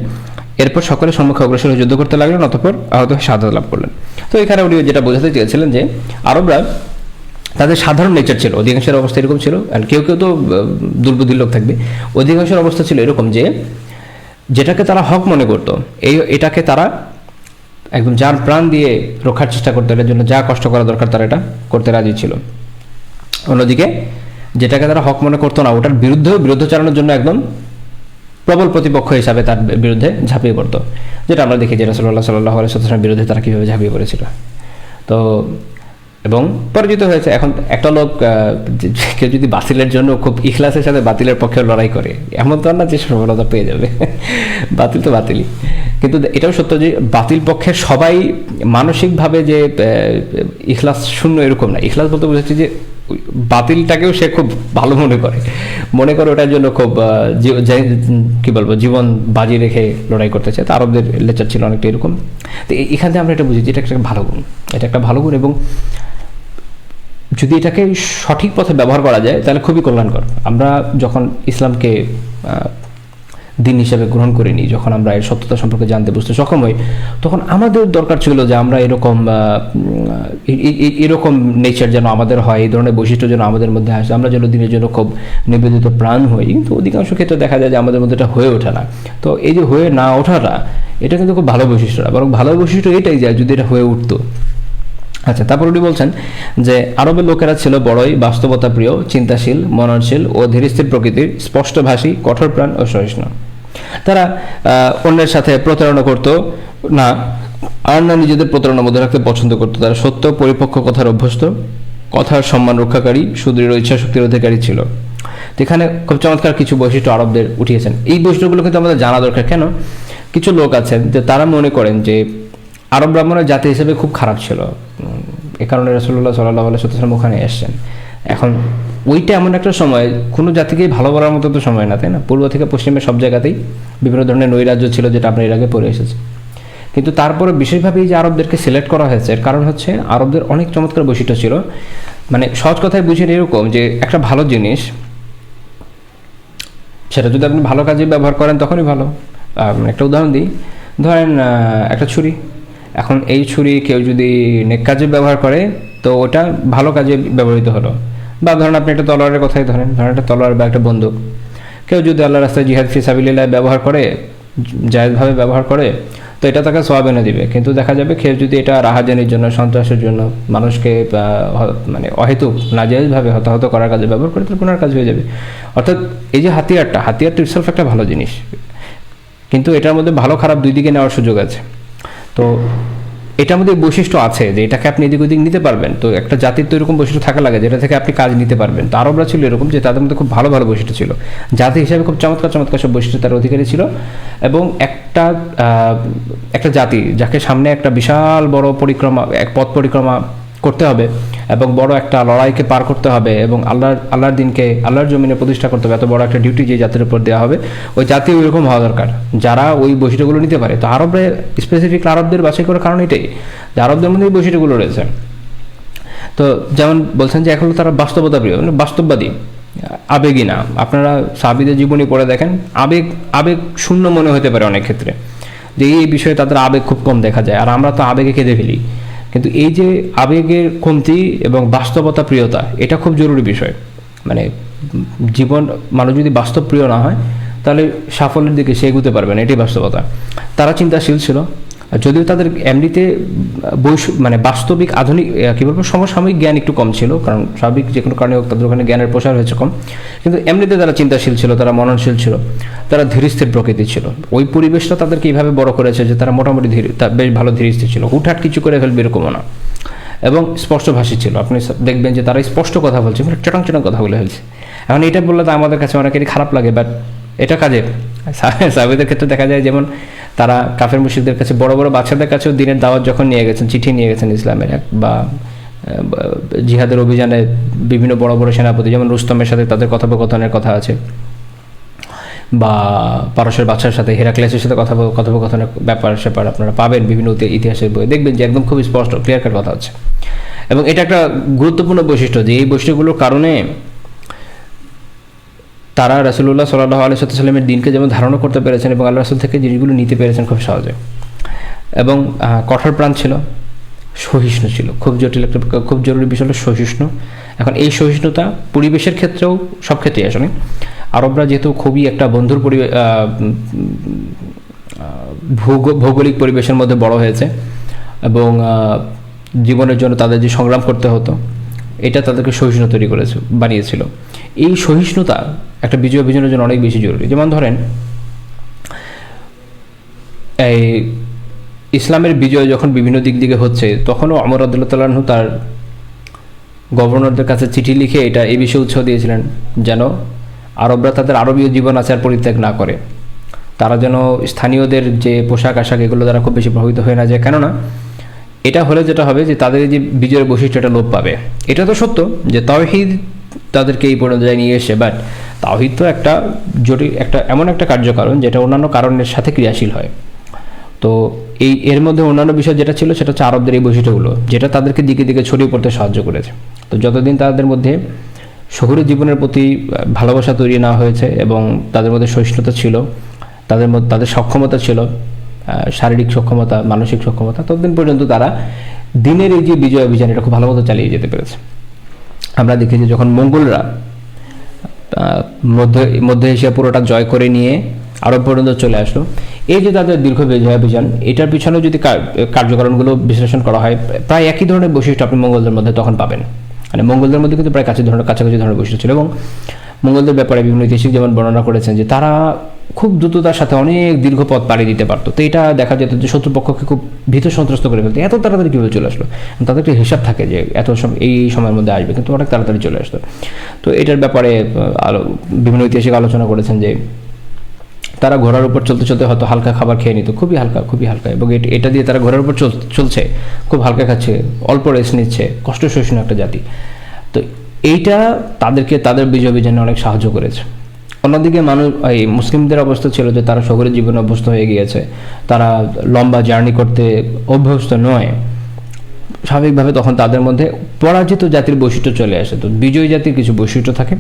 A: এরপর সকলে সম্মুখে অগ্রসর হয়ে যুদ্ধ করতে লাগলেন, অতঃপর আহত হয়ে শাহাদাত লাভ করলেন। তো এখানে উনি যেটা বোঝাতে চেয়েছিলেন যে আরবরা তাদের সাধারণ নেচার ছিল, অধিকাংশের অবস্থা এরকম ছিল, আর কেউ তো দুর্বুদ্ধির লোক থাকবে, অধিকাংশের অবস্থা ছিল এরকম যে যেটাকে তারা হক মনে করতো, এটাকে তারা একদম যার প্রাণ দিয়ে রক্ষার চেষ্টা করতে, এর জন্য যা কষ্ট করা দরকার তারা এটা করতে রাজি ছিল। অন্যদিকে যেটাকে তারা হক মনে করতো না, ওটার বিরুদ্ধ চালানোর জন্য একদম প্রবল প্রতিপক্ষ হিসাবে তার বিরুদ্ধে ঝাঁপিয়ে পড়তো, যেটা আমরা দেখি যে রাসূলুল্লাহ সাল্লাল্লাহু আলাইহি ওয়াসাল্লামের বিরুদ্ধে তারা কীভাবে ঝাঁপিয়ে পড়েছিল। তো এবং পরাজিত হয়েছে। এখন একটা লোক কেউ যদি বাতিলের জন্য খুব ইখলাসের সাথে বাতিলের পক্ষে লড়াই করে, এমন তো না যে সফলতা পেয়ে যাবে, বাতিল তো বাতিলই। কিন্তু এটাও সত্য যে বাতিল পক্ষের সবাই মানসিকভাবে যে ইখলাস শূন্য এরকম না। ইখলাস বলতে বোঝাচ্ছি যে ওই বাতিলটাকেও সে খুব ভালো মনে করে ওটার জন্য খুব কি বলবো জীবন বাজি রেখে লড়াই করতে চায়। তো আরবদের লেচার ছিল অনেকটা এরকম। তো এখান থেকে আমরা এটা বুঝি যে এটা একটা ভালো গুণ, এটা একটা ভালো গুণ, এবং যদি এটাকে সঠিক পথে ব্যবহার করা যায় তাহলে খুবই কল্যাণকর। আমরা যখন ইসলামকে দিন হিসেবে গ্রহণ করে নিই, যখন আমরা এর সত্যতা সম্পর্কে জানতে বুঝতে সক্ষম হই, তখন আমাদের দরকার ছিল যে আমরা এরকম নেচার যেন আমাদের হয়, এই ধরনের বৈশিষ্ট্য যেন আমাদের মধ্যে আসে, আমরা যেন দিনের জন্য খুব নিবেদিত প্রাণ হই। কিন্তু অধিকাংশ ক্ষেত্রে দেখা যায় যে আমাদের মধ্যে এটা হয়ে ওঠে না। তো এই যে হয়ে না ওঠাটা, এটা কিন্তু খুব ভালো বৈশিষ্ট্য না, বরং ভালো বৈশিষ্ট্য এটাই যায় যদি এটা হয়ে উঠতো। আচ্ছা, তারপর উনি বলছেন যে আরবের লোকেরা ছিল বড়ই বাস্তবতা প্রিয়, চিন্তাশীল, মননশীল ও ধীরস্থির প্রকৃতির, স্পষ্টভাষী, কঠোর প্রাণ ও সহিষ্ণু। তারা অন্যের সাথে প্রতারণা করতো না, আর না নিজেদের প্রতারণার মধ্যে রাখতে পছন্দ করতো। তারা সত্য, পরিপক্ক কথার অভ্যস্ত, কথার সম্মান রক্ষাকারী, সুদৃঢ় ইচ্ছা শক্তির অধিকারী ছিল। তো এখানে খুব চমৎকার কিছু বৈশিষ্ট্য আরবদের উঠিয়েছেন। এই বৈশিষ্ট্যগুলো কিন্তু আমাদের জানা দরকার। কেন? কিছু লোক আছেন যে তারা মনে করেন যে আরব ব্রাহ্মণের জাতি হিসেবে খুব খারাপ ছিল, এ কারণে রাসূলুল্লাহ সাল্লাল্লাহু আলাইহি ওয়াসাল্লাম ওখানে এসেছেন। এখন ওইটা এমন একটা সময়, কোনো জাতিকেই ভালো বলার মতো তো সময় না, তাই না? পূর্ব থেকে পশ্চিমের সব জায়গাতেই বিভিন্ন ধরনের নৈরাজ্য ছিল, যেটা আপনার এর আগে পড়ে এসেছে। কিন্তু তারপরে বিশেষভাবে এই যে আরবদেরকে সিলেক্ট করা হয়েছে, এর কারণ হচ্ছে আরবদের অনেক চমৎকার বৈশিষ্ট্য ছিল। মানে সহজ কথায় বুঝেন এরকম যে একটা ভালো জিনিস, সেটা যদি আপনি ভালো কাজে ব্যবহার করেন তখনই ভালো। একটা উদাহরণ দিই, ধরেন একটা ছুরি। এখন এই ছুরি কেউ যদি নেক কাজে ব্যবহার করে তো ওটা ভালো কাজে ব্যবহৃত হলো। বা ধরেন আপনি একটা তলোয়ারের কথাই ধরেন একটা তলোয়ার বা একটা বন্দুক, কেউ যদি আল্লাহর রাস্তায় জিহাদ ফি সাবিলিল্লাহ ব্যবহার করে, জায়েজভাবে ব্যবহার করে, তো এটা তাকে সওয়াব এনে দিবে। কিন্তু দেখা যাবে কেউ যদি এটা রাহাজানির জন্য, সন্ত্রাসের জন্য, মানুষকে মানে অহেতুক নাজায়েজভাবে হতাহত করার কাজে ব্যবহার করে, তার গুনার কাজ হয়ে যাবে। অর্থাৎ এই যে হাতিয়ারটা ইটসেলফ একটা ভালো জিনিস, কিন্তু এটার মধ্যে ভালো খারাপ দুই দিকে নেওয়ার সুযোগ আছে। তো এটার মধ্যে বৈশিষ্ট্য আছে যে এটাকে আপনি এদিক ওদিক নিতে পারবেন। তো একটা জাতির তো এরকম বৈশিষ্ট্য থাকা লাগে যেটা থেকে আপনি কাজ নিতে পারবেন। তো আরবরা ছিল এরকম যে তাদের মধ্যে খুব ভালো ভালো বৈশিষ্ট্য ছিল, জাতি হিসাবে খুব চমৎকার সব বৈশিষ্ট্য তার অধিকারী ছিল। এবং একটা জাতি যাকে সামনে একটা বিশাল বড় পথ পরিক্রমা করতে হবে এবং বড় একটা লড়াইকে পার করতে হবে এবং আল্লাহর দিনকে আল্লাহর জমিনে প্রতিষ্ঠা করতে হবে, এত বড় একটা ডিউটি যে জাতির উপর দেওয়া হবে, ওই জাতি ওইরকম হওয়া দরকার যারা ওই বৈশিষ্ট্যগুলো নিতে পারে। তো আরবরা স্পেসিফিক আরবদের বাছাই করার কারণ এটাই যে আরবদের মধ্যে এই বৈশিষ্ট্যগুলো রয়েছে। তো যেমন বলছেন যে এখন তারা বাস্তবতা প্রিয়, মানে বাস্তববাদী, আবেগী না। আপনারা সাহাবীদের জীবনী পড়ে দেখেন, আবেগ শূন্য মনে হতে পারে অনেক ক্ষেত্রে, যে এই বিষয়ে তাদের আবেগ খুব কম দেখা যায়, আর আমরা তো আবেগে কেঁদে ফেলি। কিন্তু এই যে আবেগের কমতি এবং বাস্তবতা প্রিয়তা, এটা খুব জরুরি বিষয়। মানে মানুষ যদি বাস্তব প্রিয় না হয় তাহলে সাফল্যের দিকে সে এগুতে পারবে না, এটাই বাস্তবতা। তারা চিন্তাশীল ছিল, যদিও তাদের এমনিতে মানে বাস্তবিক আধুনিক কী বলবো সমসাময়িক জ্ঞান একটু কম ছিল, কারণ স্বাভাবিক যে কোনো কারণে হোক তাদের ওখানে জ্ঞানের প্রসার হয়েছে কম, কিন্তু এমনিতে তারা চিন্তাশীল ছিল, তারা মননশীল ছিল, তারা ধীরস্থির প্রকৃতি ছিল। ওই পরিবেশটা তাদেরকে এইভাবে বড় করেছে যে তারা মোটামুটি বেশ ভালো ধীরস্থির ছিল, হুটহাট কিছু করে ফেলবে এরকমও না। এবং স্পষ্টভাষী ছিল, আপনি দেখবেন যে তারা স্পষ্ট কথা বলছে, মানে চটাং কথা বলে ফেলছে। এখন এটা বললে তো আমাদের কাছে অনেকেরই খারাপ লাগে, বাট এটা কাজের। সাহাবীদের ক্ষেত্রে দেখা যায় যেমন তারা কাফের মুশরিকদের কাছে, বড় বড় বাচ্চাদের কাছেও দিনের দাওয়াত যখন নিয়ে গেছেন, চিঠি নিয়ে গেছেন ইসলামের, বা জিহাদের অভিযানে বিভিন্ন বড় বড় সেনাপতি যেমন রুস্তমের সাথে তাদের কথোপকথনের কথা আছে, বা পারস্যের বাদশার সাথে হেরাক্লেসের সাথে কথোপকথনের ব্যাপার আপনারা পাবেন বিভিন্ন ইতিহাসের বই, দেখবেন যে একদম খুব স্পষ্ট ক্লিয়ার কাট কথা আছে। এবং এটা একটা গুরুত্বপূর্ণ বৈশিষ্ট্য যে এই বৈশিষ্ট্যগুলোর কারণে তারা রাসূলুল্লাহ সাল্লাল্লাহু আলাইহি ওয়াসাল্লামের দিনকে যেমন ধারণা করতে পেরেছেন এবং আল্লাহ রাসূল থেকে জিনিসগুলো নিতে পেরেছেন খুব সহজে। এবং কঠোর প্রাণ ছিল, সহিষ্ণু ছিল। খুব জরুরি বিষয় হলো সহিষ্ণু। এখন এই সহিষ্ণুতা পরিবেশের ক্ষেত্রেও, সব ক্ষেত্রেই আসলে আরবরা যেহেতু খুবই একটা বন্ধুর ভৌগোলিক পরিবেশের মধ্যে বড় হয়েছে এবং জীবনের জন্য তাদের যে সংগ্রাম করতে হতো, এটা তাদেরকে সহিষ্ণু বানিয়েছিল। এই সহিষ্ণুতা একটা বিজয় অভিযানের জন্য অনেক বেশি জরুরি। যেমন ধরেন এই ইসলামের বিজয় যখন বিভিন্ন দিক দিকে হচ্ছে, তখনও ওমর রাদিয়াল্লাহু তাআলা আনহু তার গভর্নরদের কাছে চিঠি লিখে এই বিষয়ে উৎসাহ দিয়েছিলেন যেন আরবরা তাদের আরবীয় জীবন আচার পরিত্যাগ না করে, তারা যেন স্থানীয়দের যে পোশাক আশাক এগুলো দ্বারা খুব বেশি প্রভাবিত হয়ে না যায়। কেননা এটা হলে যেটা হবে যে তাদের যে বিজয়ের বৈশিষ্ট্যটা লোপ পাবে। এটা তো সত্য যে তাওহীদ তাদেরকে এই পর্যায়ে নিয়ে এসে, বাট তাওহীদ তো একটা জটিল একটা এমন একটা কার্যকারণ যেটা অন্যান্য কারণের সাথে ক্রিয়াশীল হয়। তো এর মধ্যে অন্যান্য বিষয় যেটা ছিল সেটা হচ্ছে আরবদের এই বৈশিষ্ট্যগুলো, যেটা তাদেরকে দিকে দিকে ছড়িয়ে পড়তে সাহায্য করেছে। তো যতদিন তাদের মধ্যে শহুরে জীবনের প্রতি ভালোবাসা তৈরি না হয়েছে এবং তাদের মধ্যে সহিষ্ণুতা ছিল, তাদের সক্ষমতা ছিল, শারীরিক সক্ষমতা, মানসিক সক্ষমতা, ততদিন পর্যন্ত তারা দিনের এই যে বিজয় অভিযান এটা খুব ভালো মতো চালিয়ে যেতে পেরেছে। আমরা দেখি যে যখন মঙ্গলরা মধ্য এশিয়া পুরোটা জয় করে নিয়ে আরব পর্যন্ত চলে আসলো, এই যে তাদের দীর্ঘ বিজয় অভিযান, এটার পিছনেও যদি কার্যকারণগুলো বিশ্লেষণ করা হয়, প্রায় একই ধরনের বৈশিষ্ট্য আপনি মঙ্গলদের মধ্যে তখন পাবেন। মানে মঙ্গলদের মধ্যে কিন্তু প্রায় কাছাকাছি ধরনের বৈশিষ্ট্য ছিল। এবং মঙ্গলদের ব্যাপারে বিভিন্ন ঐতিহাসিক যেমন বর্ণনা করেছেন যে তারা খুব দ্রুততার সাথে অনেক দীর্ঘ পথ পাড়ি দিতে পারতো। তো এটা দেখা যেত যে শত্রুপক্ষকে খুব ভীত সন্ত্রস্ত করে ফেলতো। এত তাড়াতাড়ি কীভাবে চলে আসলো, তাদের একটা হিসাব থাকে যে এই সময়ের মধ্যে আসবে, কিন্তু অনেক তাড়াতাড়ি চলে আসতো। তো এটার ব্যাপারে বিভিন্ন ঐতিহাসিক আলোচনা করেছেন যে তারা ঘোড়ার উপর চলতে চলতে হয়তো হালকা খাবার খেয়ে নিত, খুবই হালকা, এবং এটা দিয়ে তারা ঘোড়ার উপর চলছে, খুব হালকা খাচ্ছে, অল্প রেস্ট নিচ্ছে, কষ্ট সহিষ্ণু একটা জাতি। তো এইটা তাদেরকে তাদের বিজয় অভিযানে অনেক সাহায্য করেছে। অন্যদিকে এই মুসলিমদের অবস্থা ছিল যে তারা শহরের জীবনে অভ্যস্ত হয়ে গিয়েছে, তারা লম্বা জার্নি করতে অভ্যস্ত নয়। স্বাভাবিকভাবে তখন তাদের মধ্যে পরাজিত জাতির বৈশিষ্ট্য চলে আসে। তো বিজয়ী জাতির কিছু বৈশিষ্ট্য থাকে,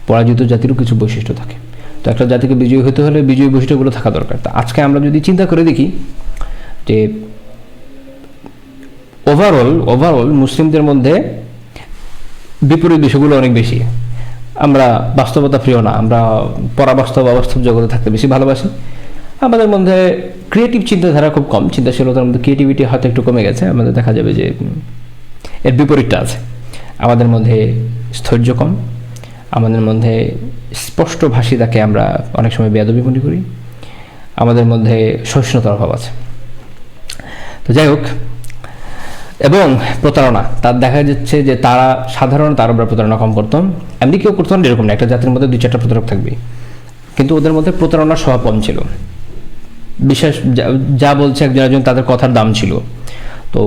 A: পরাজিত জাতিরও কিছু বৈশিষ্ট্য থাকে। তো একটা জাতিকে বিজয়ী হতে হলে বিজয়ী বৈশিষ্ট্যগুলো থাকা দরকার। তা আজকে আমরা যদি চিন্তা করে দেখি যে ওভারঅল মুসলিমদের মধ্যে বিপরীত বিষয়গুলো অনেক বেশি। আমরা বাস্তবতা প্রিয় না, আমরা অবাস্তব জগতে থাকতে বেশি ভালোবাসি। আমাদের মধ্যে ক্রিয়েটিভ চিন্তাধারা খুব কম, চিন্তাশীলতার মধ্যে ক্রিয়েটিভিটি হয়তো একটু কমে গেছে। আমাদের দেখা যাবে যে এর বিপরীতটা আছে। আমাদের মধ্যে স্থৈর্য কম, আমাদের মধ্যে স্পষ্টভাষিতাকে আমরা অনেক সময় বেয়াদবি মনে করি, আমাদের মধ্যে সহিষ্ণুতার অভাব আছে। তো যাই হোক, এবং প্রতারণা, তার দেখা যাচ্ছে যে তারা সাধারণত আরবরা প্রতারণা কম করতো। এমনি কেউ করতো না এরকম না, একটা জাতির মধ্যে 2-4টা প্রতারক থাকবে, কিন্তু ওদের মধ্যে প্রতারণার স্বভাব কম ছিল। বিশেষ যা বলছে একজন তাদের কথার দাম ছিল। তো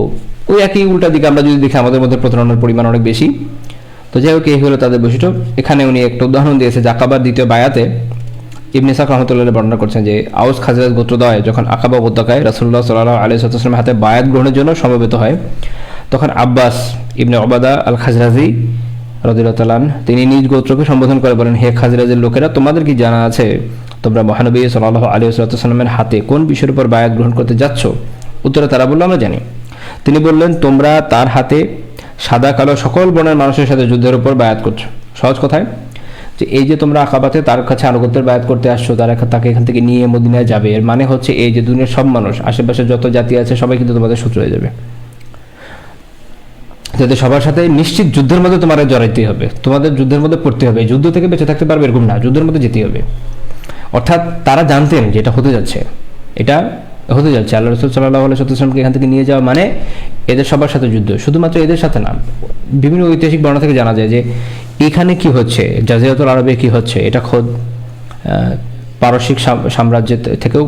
A: ওই একই উল্টা দিকে আমরা যদি দেখি আমাদের মধ্যে প্রতারণার পরিমাণ অনেক বেশি। তো যাই হোক, এই হলো তাদের বৈশিষ্ট্য। এখানে উনি একটা উদাহরণ দিয়েছে যে আকাবার দ্বিতীয় বায়াতে ইবনে ইসহাক রাহমাতুল্লাহ বর্ণনা করছেন যে আউস খাজরাজ গোত্রদ্বয় যখন আকাবা উপত্যকায় রাসূলুল্লাহ সাল্লাল্লাহু আলাইহি ওয়াসাল্লামের হাতে বায়াত গ্রহণের জন্য সমবেত হয়, তখন আব্বাস ইবনে উবাদা আল খাজরাজি রাদিয়াল্লাহু তাআলা তিনি নিজ গোত্রকে সম্বোধন করে বলেন, হে খাজরাজের লোকেরা, তোমাদের কি জানা আছে তোমরা মহানবী সাল্লাল্লাহু আলাইহি ওয়াসাল্লামের হাতে কোন বিষয়ের উপর বায়াত গ্রহণ করতে যাচ্ছ? উত্তরে তারা বলল, আমরা জানি। তিনি বললেন, তোমরা তার হাতে সাদা কালো সকল বর্ণের মানুষের সাথে যুদ্ধের উপর বায়াত করছো। সহজ কথায় যে এই যে তোমরা আকাবাতে তার কাছে আনুগত্যের বায়াত করতে আসছো, তাকে এখান থেকে নিয়ে মদিনায় যাবে, এর মানে হচ্ছে এই যে দুনিয়ার সব মানুষ, আশেপাশে যত জাতি আছে সবাই কিন্তু তোমাদের শত্রু হয়ে যাবে। যাতে সবার সাথে নিশ্চিত যুদ্ধের মধ্যে তোমার জড়াইতে হবে, তোমাদের যুদ্ধের মধ্যে পড়তে হবে, যুদ্ধ থেকে বেঁচে থাকতে পারবে এরকম না, যুদ্ধের মধ্যে যেতে হবে। অর্থাৎ তারা জানতেন যে এটা হতে যাচ্ছে আল্লাহ রাসূল সাল্লাল্লাহু আলাইহি ওয়াসাল্লামকে এখান থেকে নিয়ে যাওয়া মানে এদের সবার সাথে যুদ্ধ। শুধুমাত্র এদের সাথে না, বিভিন্ন ঐতিহাসিক বর্ণনা থেকে জানা যায় যে এখানে কি হচ্ছে, জাজিরাতুল আরবে কি হচ্ছে, এটা খোদ পারসিক সাম্রাজ্যের থেকেও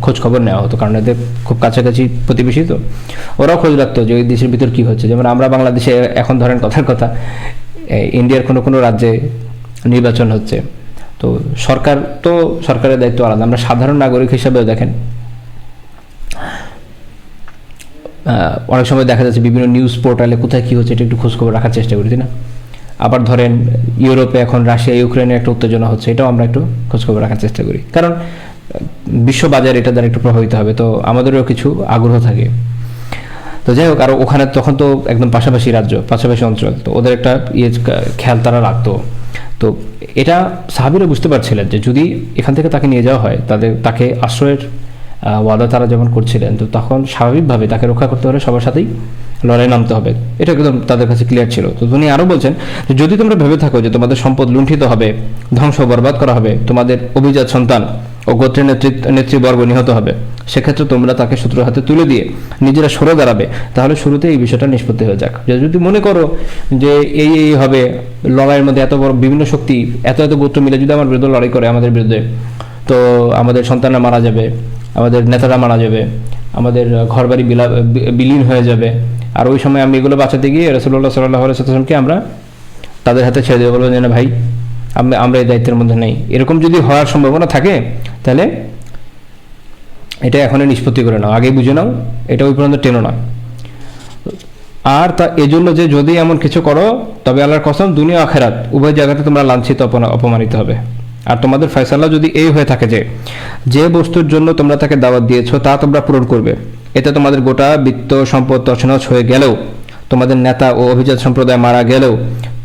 A: খোঁজ খবর নেওয়া হতো, কারণ এদের খুব কাছাকাছি প্রতিবেশী, তো ওরাও খোঁজ রাখতো যে ওই দেশের ভিতর কী হচ্ছে। যেমন আমরা বাংলাদেশে এখন ধরেন কথার কথা ইন্ডিয়ার কোনো রাজ্যে নির্বাচন হচ্ছে, তো সরকারের দায়িত্ব আলাদা, আমরা সাধারণ নাগরিক হিসাবেও দেখেন অনেক সময় দেখা যাচ্ছে বিভিন্ন নিউজ পোর্টালে কোথায় কী হচ্ছে এটা একটু খোঁজখবর রাখার চেষ্টা করি, তাই না? আবার ধরেন ইউরোপে এখন রাশিয়া ইউক্রেনের একটা উত্তেজনা হচ্ছে, এটাও আমরা একটু খোঁজখবর রাখার চেষ্টা করি, কারণ বিশ্ববাজার এটা দ্বারা একটু প্রভাবিত হবে, তো আমাদেরও কিছু আগ্রহ থাকে। তো যাই হোক, আর ওখানে তখন তো একদম পাশাপাশি রাজ্য, পাশাপাশি অঞ্চল, তো ওদের একটা খেয়াল তারা রাখতো। তো এটা সাহাবীরা বুঝতে পারছিলেন যে যদি এখান থেকে তাকে নিয়ে যাওয়া হয়, তাকে আশ্রয়ের ওয়াদা তারা যেমন করছিলেন, তো তখন স্বাভাবিকভাবে তাকে রক্ষা করতে হলে সবার সাথেই লড়াই নামতে হবে, এটা একদম তাদের কাছে ক্লিয়ার ছিল। তো তিনি আরও বলছেন যে যদি তোমরা ভেবে থাকো যে তোমাদের সম্পদ লুণ্ঠিত হবে, ধ্বংস বরবাদ করা হবে, তোমাদের অভিজাত সন্তান ও গোত্রের নেতৃবর্গ নিহত হবে, সেক্ষেত্রে তোমরা তাকে শত্রুর হাতে তুলে দিয়ে নিজেরা সরে দাঁড়াবে, তাহলে শুরুতে এই বিষয়টা নিষ্পত্তি হয়ে যাক। যদি মনে করো যে এই হবে, লড়াইয়ের মধ্যে এত বড় বিভিন্ন শক্তি, এত গোত্র মিলে যদি আমার বিরুদ্ধে লড়াই করে আমাদের বিরুদ্ধে, তো আমাদের সন্তানরা মারা যাবে, আমাদের নেতারা মারা যাবে, আমাদের ঘরবাড়ি বিলীন হয়ে যাবে। আর ওই সময় আমি এগুলো বাঁচাতে গিয়ে রাসূলুল্লাহ সাল্লাল্লাহু আলাইহি ওয়াসাল্লামকে আমরা তাদের হাতে ছেড়ে দেবো, বলবো যে না ভাই আমরা এই দায়িত্বের মধ্যে নেই। এরকম যদি হওয়ার সম্ভাবনা থাকে তাহলে এটা এখনই নিষ্পত্তি করে নাও, আগেই বুঝে নাও, এটা ওই পর্যন্ত টেনো না। আর তা এজন্য যে যদি এমন কিছু করো তবে আল্লাহর কসম দুনিয়া আখেরাত উভয় জায়গাতে তোমরা লাঞ্ছিত অপমানিত হবে। আর তোমাদের ফয়সালা যদি এই হয়ে থাকে যে বস্তুর জন্য তোমরা তাকে দাওয়াত দিয়েছো তা তোমরা পূরণ করবে, এতে তোমাদের গোটা বিত্ত সম্পদ তছনছ হয়ে গেলেও, তোমাদের নেতা ও অভিজাত সম্প্রদায় মারা গেলেও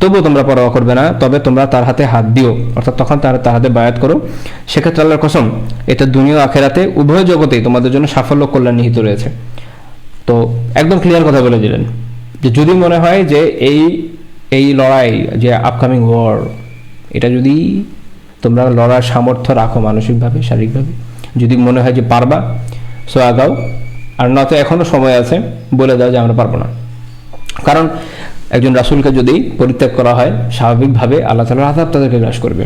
A: তবুও তোমরা পরোয়া করবে না, তবে তোমরা তার হাতে হাত দিও, অর্থাৎ তখন তার হাতে বায়াত করো। সেক্ষেত্রে আল্লাহর কসম এটা দুনিয়া আখেরাতে উভয় জগতেই তোমাদের জন্য সাফল্য কল্যাণ নিহিত রয়েছে। তো একদম ক্লিয়ার কথা বলে দিলেন যে যদি মনে হয় যে এই লড়াই যে আপকামিং ওয়ার, এটা যদি তোমরা লড়ার সামর্থ্য রাখো মানসিকভাবে শারীরিকভাবে, যদি মনে হয় যে পারবা সো আগাও, আর নয়তো এখনও সময় আছে বলে দাও যে আমরা পারবো না। কারণ একজন রাসূলকে যদি পরিত্যাগ করা হয় স্বাভাবিকভাবে আল্লাহ তাআলার আযাব তাদেরকে গ্রাস করবে।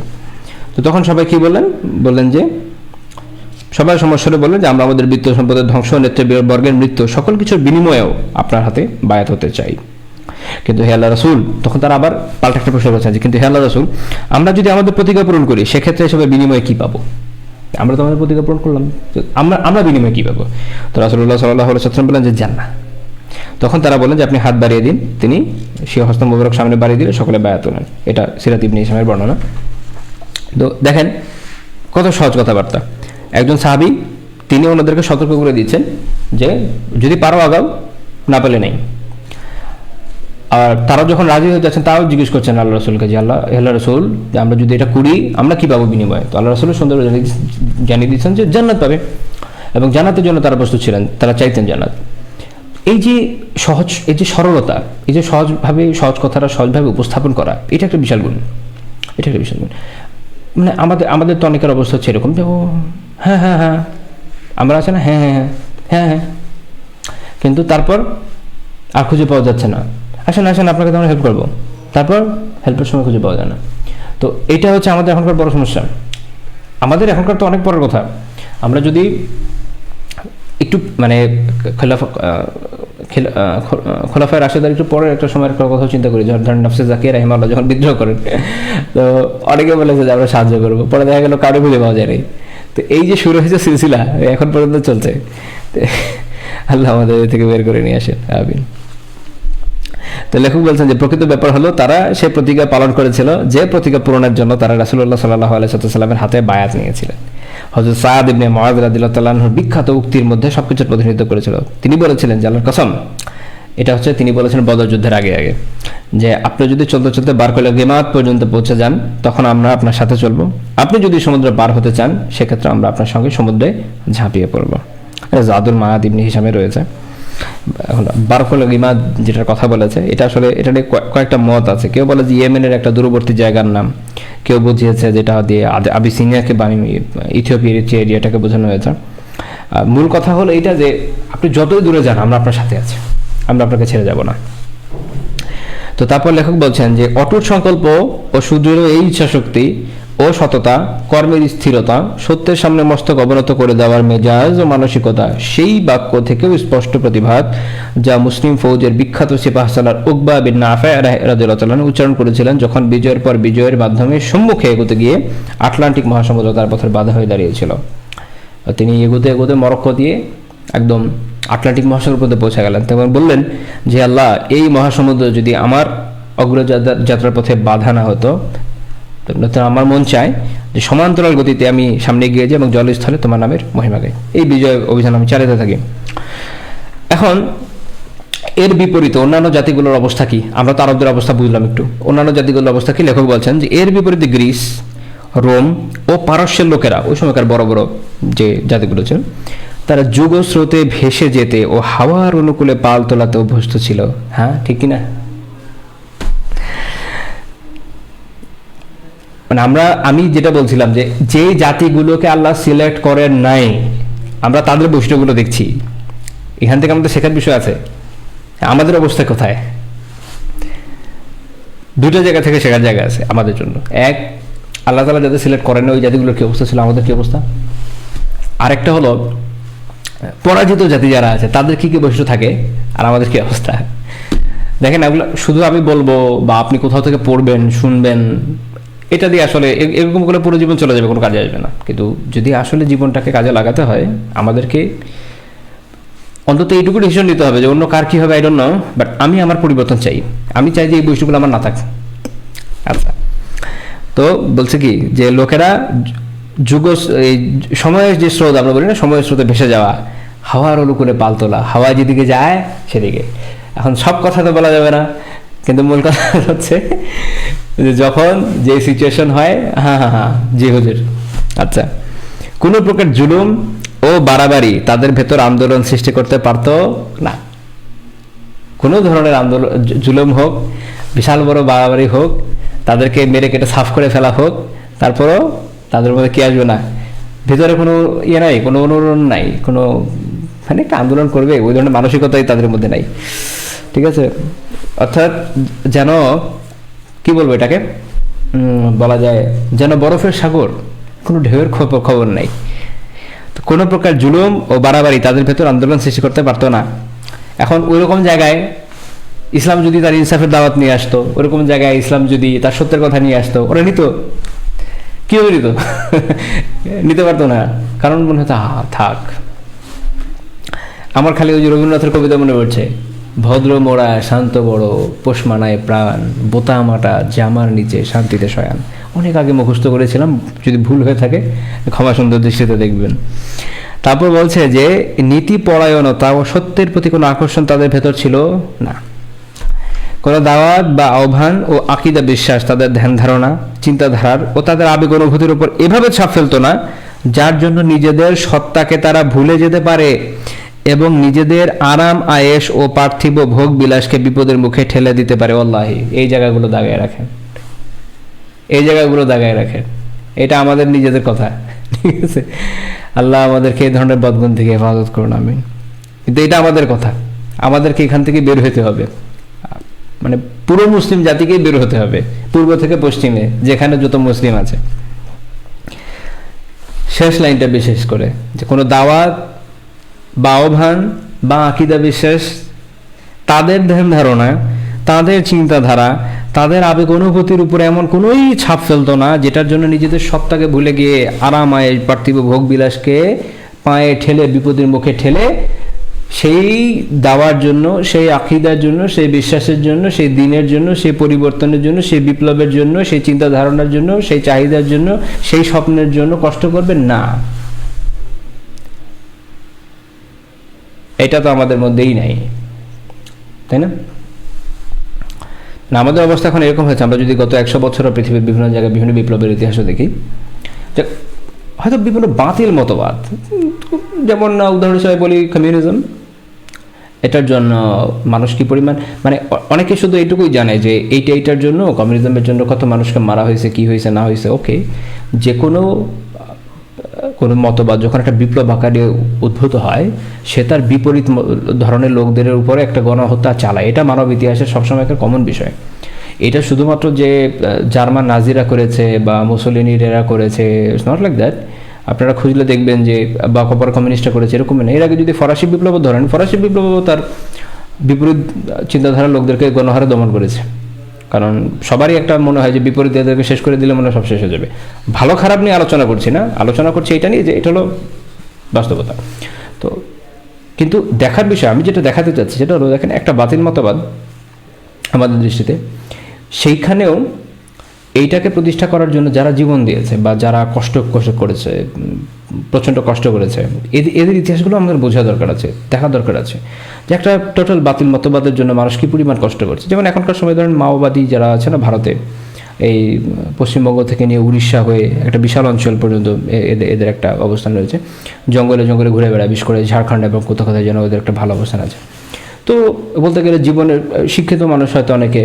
A: তো তখন সবাই কি বললেন যে সবাই সমস্যারে বললেন যে আমরা আমাদের বিত্ত সম্পদের ধ্বংস, নেতৃবর্গের মৃত্যু, সকল কিছুর বিনিময়েও আপনার হাতে বায়াত হতে চাই। কিন্তু হে আল্লাহ রাসূল, তখন তারা আবার পাল্টা একটা প্রশ্ন করছেন যে কিন্তু হে আল্লাহ রাসূল, আমরা যদি আমাদের প্রতিজ্ঞা পূরণ করি সেক্ষেত্রে এসবের বিনিময়ে কি পাবো? আমরা তো আমাদের প্রতিজ্ঞা পূরণ করলাম, আমরা বিনিময়ে কি পাবো? তো রাসূলুল্লাহ সাল্লাল্লাহু আলাইহি ওয়াসাল্লাম বললেন যে জান্নাহ। তখন তারা বলেন যে আপনি হাত বাড়িয়ে দিন। তিনি সে হস্ত মোবারক সামনে বাড়িয়ে দিলে সকলে বায়াত হলেন। এটা সিরাত ইবনে হিশামের বর্ণনা। তো দেখেন কত সহজ কথাবার্তা। একজন সাহাবী তিনি ওনাদেরকে সতর্ক করে দিচ্ছেন যে যদি পারো আগাও, না পেলে নেই। আর তারা যখন রাজি হয়ে যাচ্ছেন তাও জিজ্ঞেস করছেন আল্লাহ রাসূলকে যে আল্লাহ রাসূল, যে আমরা যদি এটা করি আমরা কি পাবো বিনিময়ে? তো আল্লাহ রাসূল সুন্দর জানিয়ে দিচ্ছেন যে জান্নাত পাবে, এবং জান্নাতের জন্য তারা প্রস্তুত ছিলেন, তারা চাইতেন জান্নাত। এই যে সহজ, এই যে সরলতা, এই যে সহজ কথাটা সহজভাবে উপস্থাপন করা, এটা একটা বিশাল গুণ। এটা একটা বিশাল গুণ। মানে আমাদের তো অনেকের অবস্থা হচ্ছে এরকম যে ও হ্যাঁ হ্যাঁ হ্যাঁ আমরা আছে না, হ্যাঁ হ্যাঁ হ্যাঁ হ্যাঁ হ্যাঁ, কিন্তু তারপর আর খুঁজে পাওয়া যাচ্ছে না। আসেন আপনাকে তো আমরা হেল্প করবো, তারপর হেল্পের সময় খুঁজে পাওয়া যায় না। তো এটা হচ্ছে আমাদের এখনকার বড় সমস্যা। আমাদের এখনকার তো অনেক বড় কথা, আমরা যদি একটু মানে খোলাফায়ে রাশেদার একটু পরের একটা সময়ের একটা কথা চিন্তা করি, ধরেন নাফসে জাকিয়া রাহিমাহুল্লাহ যখন বিদ্রোহ করেন, তো অনেকে বলেছে যে আমরা সাহায্য করবো, পরে দেখা গেল কারো খুঁজে পাওয়া যায় নাই। তো এই যে শুরু হয়েছে সিলসিলা এখন পর্যন্ত চলছে, আল্লাহ আমাদের থেকে বের করে নিয়ে আসেন, আমিন। তো লেখক বলছেন যে প্রকৃত ব্যাপার হলো তারা সে প্রতিজ্ঞা পালন করেছিল যে প্রতিজ্ঞা পূরণের জন্য তারা রাসূলুল্লাহ সাল্লাল্লাহু আলাইহি ওয়াসাল্লামের হাতে বায়াত নিয়েছিলেন। হযরত সাদ ইবনে মুআয রাদিয়াল্লাহু তাআলা আনহুর বিখ্যাত উক্তির মধ্যে সবকিছুর প্রতিনিধিত্ব করেছিল। তিনি বলেছিলেন যে আল্লাহর কসম, এটা হচ্ছে তিনি বলেছেন বদর যুদ্ধের আগে যে আপনি যদি চলতে বারকুল গিমাত পর্যন্ত পৌঁছে যান তখন আমরা আপনার সাথে চলবো, আপনি যদি সমুদ্র পার হতে চান সেক্ষেত্রে আমরা আপনার সঙ্গে সমুদ্রে ঝাঁপিয়ে পড়বো। জাদুল মাআদ ইবনে হিশামে রয়েছে। এখন বারকুল গিমাদ যেটার কথা বলেছে, এটা আসলে এটা নিয়ে কয়েকটা মত আছে। কেউ বলে যে ইয়েমেনের একটা দূরবর্তী জায়গার নাম, কেউ বুঝিয়েছে যেটা দিয়ে আবিসিনিয়াকে বা ইথিওপিয়ার যে এরিয়াটাকে বোঝানো হয়েছে। মূল কথা হলো এইটা যে আপনি যতই দূরে যান আমরা আপনার সাথে আছি, আমরা আপনাকে ছেড়ে যাব না। তো তারপর লেখক বলছেন যে অটুট সংকল্প ও সুদৃঢ় এই ইচ্ছাশক্তি ও সততা, কর্মের স্থিরতা, সত্যের সামনে মস্তক অবনত করে দেওয়ার মেজাজ ও মানসিকতা, সেই বাক্য থেকেও স্পষ্ট প্রতিভাত যা মুসলিম ফৌজের বিখ্যাত সিপাহ সালার উকবা বিন নাফি রাদিয়াল্লাহু তাআলা উচ্চারণ করেছিলেন যখন বিজয়ের পর বিজয়ের মাধ্যমে সম্মুখে এগোতে গিয়ে আটলান্টিক মহাসমুদ্র তার পথের বাধা হয়ে দাঁড়িয়েছিল। তিনি এগোতে মরক্কো দিয়ে একদম আটলান্টিক মহাসাগর পর্যন্ত পৌঁছে গেলেন। তখন বললেন যে আল্লাহ, এই মহাসমুদ্র যদি আমার অগ্রযাত্রার পথে বাধা না হতো, আমার মন চায় যে সমান্তরাল গতিতে আমি সামনে গিয়ে যাই এবং জলস্থলে তোমার নামের মহিমা গাই। এই বিজয় অভিযান আমি চালাতে থাকি। এখন এর বিপরীতে অন্যান্য জাতিগুলোর অবস্থা কি? আমরা তো আরবদের অবস্থা বুঝলাম একটু, অন্যান্য জাতিগুলোর অবস্থা কি? লেখক বলছেন যে এর বিপরীতে গ্রিস, রোম ও পারস্যের লোকেরা, ওই সময়কার বড় বড় যে জাতিগুলো ছিল, তারা যুগ স্রোতে ভেসে যেতে ও হাওয়ার অনুকূলে পাল তোলাতে অভ্যস্ত ছিল। হ্যাঁ, ঠিক কিনা? মানে আমি যেটা বলছিলাম যে জাতিগুলোকে আল্লাহ সিলেক্ট করেন নাই, আমরা তাদের বৈশিষ্ট্যগুলো দেখছি, এখান থেকে আমাদের শেখার বিষয় আছে। আমাদের অবস্থা কোথায়? দুটো জায়গা থেকে শেখার জায়গা আছে আমাদের জন্য। এক, আল্লাহ তাআলা যাদের সিলেক্ট করেন ওই জাতিগুলোর কি অবস্থা ছিল, আমাদের কি অবস্থা। আরেকটা হলো পরাজিত জাতি যারা আছে তাদের কি কি বৈশিষ্ট্য থাকে আর আমাদের কি অবস্থা। দেখেন এগুলো শুধু আমি বলবো বা আপনি কোথাও থেকে পড়বেন শুনবেন, এটা দিয়ে আসলে এরকম করে পুরো জীবন চলে যাবে, কোনো কাজে আসবে না। কিন্তু যদি আসলে জীবনটাকে কাজে লাগাতে হয় আমাদেরকে অন্তত এইটুকু ডিসিশন নিতে হবে যে অন্য কার কী হবে আই ডোন্ট নো, বাট আমি আমার পরিবর্তন চাই। আমি চাই যে এই বৈশিষ্ট্যগুলো আমার না থাকে। আচ্ছা, তো বলছে কি যে লোকেরা এই সময়ের যে স্রোত, আমরা বলি না সময়ের স্রোতে ভেসে যাওয়া, হাওয়ার অনুকূলে পাল তোলা, হাওয়া যেদিকে যায় সেদিকে। এখন সব কথা তো বলা যাবে না, কিন্তু মূল কথা হচ্ছে যে যখন যে সিচুয়েশন হয়, হ্যাঁ জি হুজুর। আচ্ছা, কোনো প্রকার জুলুম ও বাড়াবাড়ি তাদের ভেতর আন্দোলন সৃষ্টি করতে পারত না। কোনো ধরনের আন্দোলন, জুলুম হোক, বিশাল বড় বাড়াবাড়ি হোক, তাদেরকে মেরে কেটে সাফ করে ফেলা হোক, তারপরও তাদের মধ্যে কি আসবে না, ভেতরে কোনো ইয়ে নাই, কোনো অনুরণ নাই, কোনো মানে একটা আন্দোলন করবে ওই ধরনের মানসিকতাই তাদের মধ্যে নাই। ঠিক আছে, অর্থাৎ যেন কি বলবো এটাকে, বলা যায় যেন বরফের সাগর, কোনো ঢেউয়ের খবর নাই। তো কোনো প্রকার জুলুম ও বাড়াবাড়ি তাদের ভেতর আন্দোলন সৃষ্টি করতে পারতো না। এখন ওইরকম জায়গায় ইসলাম যদি তার ইনসাফের দাওয়াত নিয়ে আসতো, ওরকম জায়গায় ইসলাম যদি তার সত্যের কথা নিয়ে আসতো, ওরা নিত? কীভাবে নিত? নিতে পারতো না, কারণ মনে হতো থাক। আমার খালি ওই যে রবীন্দ্রনাথের কবিতা মনে পড়ছে, ভদ্র মোড়া শান্ত বড় পোষ মানায় প্রাণ, বোতা মাটা জামার নিচে শান্তিতে শয়ান। অনেক আগে মুখস্থ করেছিলাম, যদি ভুল হয়ে থাকে ক্ষমা সুন্দর দৃষ্টিতে দেখবেন। তারপর বলছে যে নীতি পরায়ণতা ও সত্যের প্রতি কোনো আকর্ষণ তাদের ভেতর ছিল না। কোনো দাওয়াত বা আহ্বান ও আকীদা বিশ্বাস তাদের ধ্যান ধারণা, চিন্তাধারার ও তাদের আবেগ অনুভূতির উপর এভাবে ছাপ ফেলতো না যার জন্য নিজেদের সত্তাকে তারা ভুলে যেতে পারে এবং নিজেদের আরাম আয়েশ ও পার্থিব ভোগ বিলাসকে বিপদের মুখে ঠেলে দিতে পারে। আল্লাহি, এই জায়গাগুলো দাগায় রাখেন, এই জায়গাগুলো দাগায় রাখেন। এটা আমাদের নিজেদের কথা, ঠিক আছে? আল্লাহ আমাদেরকে এই ধরনের বদগুণ থেকে হেফাজত করুন, আমিন। কিন্তু এটা আমাদের কথা, আমাদেরকে এখান থেকে বের হতে হবে, মানে পুরো মুসলিম জাতিকেই বের হতে হবে, পূর্ব থেকে পশ্চিমে যেখানে যত মুসলিম আছে। শেষ লাইনটা বিশেষ করে, যে কোনো দাওয়াত বা আহ্বান বা আকীদা বিশ্বাস তাদের ধ্যান ধারণা, তাদের চিন্তাধারা, তাদের আবেগ অনুভূতির উপরে এমন কোনোই ছাপ ফেলতো না যেটার জন্য নিজেদের সত্তাকে ভুলে গিয়ে আরাম আয়েশ পার্থিব ভোগ বিলাসকে পায়ে ঠেলে, বিপদের মুখে ঠেলে সেই দাওয়ার জন্য, সেই আকীদার জন্য, সেই বিশ্বাসের জন্য, সেই দিনের জন্য, সেই পরিবর্তনের জন্য, সেই বিপ্লবের জন্য, সেই চিন্তা ধারণার জন্য, সেই চাহিদার জন্য, সেই স্বপ্নের জন্য কষ্ট করবে না। এটা তো আমাদের মধ্যেই নাই, তাই না? আমাদের অবস্থা এখন এরকম হয়েছে, আমরা যদি গত 100 বছর পৃথিবীর বিভিন্ন জায়গায় বিভিন্ন বিপ্লবের ইতিহাসও দেখি, যে হয়তো বিভিন্ন বাতিল মতবাদ, যেমন উদাহরণ হিসেবে বলি কমিউনিজম, এটার জন্য মানুষ কি পরিমাণ, মানে অনেকে শুধু এইটুকুই জানে যে এইটার জন্য, কমিউনিজমের জন্য কত মানুষকে মারা হয়েছে, কি হয়েছে না হয়েছে। ওকে, যে কোনো মতবাদ যখন একটা বিপ্লব আকারে উদ্ভূত হয়, সে তার বিপরীত ধরনের লোকদের উপরে একটা গণহত্যা চালায়। এটা মানব ইতিহাসের সবসময় একটা কমন বিষয়। এটা শুধুমাত্র যে জার্মান নাজিরা করেছে বা মুসোলিনির এরা করেছে, ইটস নট লাইক দ্যাট। আপনারা খুঁজলে দেখবেন যে বা কপার কমিউনিস্টরা করেছে, এরকম না। এর আগে যদি ফরাসি বিপ্লব ধরেন, ফরাসি বিপ্লব তার বিপরীত চিন্তাধারার লোকদেরকে গণহারে দমন করেছে। কারণ সবারই একটা মনে হয় যে বিপরীতদেরকে শেষ করে দিলে মনে হয় সব শেষ হয়ে যাবে। ভালো খারাপ নিয়ে আলোচনা করছি না, আলোচনা করছি এটা নিয়ে যে এটা হলো বাস্তবতা। তো কিন্তু দেখার বিষয়, আমি যেটা দেখাতে চাচ্ছি সেটা হলো, দেখেন একটা বাতিল মতবাদ আমাদের দৃষ্টিতে, সেইখানেও এইটাকে প্রতিষ্ঠা করার জন্য যারা জীবন দিয়েছে বা যারা কষ্ট করেছে, প্রচণ্ড কষ্ট করেছে, এদের ইতিহাসগুলো আমাদের বোঝা দরকার আছে, দেখা দরকার আছে যে একটা টোটাল বাতিল মতবাদের জন্য মানুষ কী পরিমাণ কষ্ট করছে। যেমন এখনকার সময় ধরেন মাওবাদী যারা আছে না ভারতে, এই পশ্চিমবঙ্গ থেকে নিয়ে উড়িষ্যা হয়ে একটা বিশাল অঞ্চল পর্যন্ত এদের একটা অবস্থান রয়েছে, জঙ্গলে জঙ্গলে ঘুরে বেড়ায়, বিশেষ করে ঝাড়খণ্ড এবং কোথাও কোথায় যেন ওদের একটা ভালো অবস্থান আছে। তো বলতে গেলে জীবনের শিক্ষিত মানুষ হয়তো অনেকে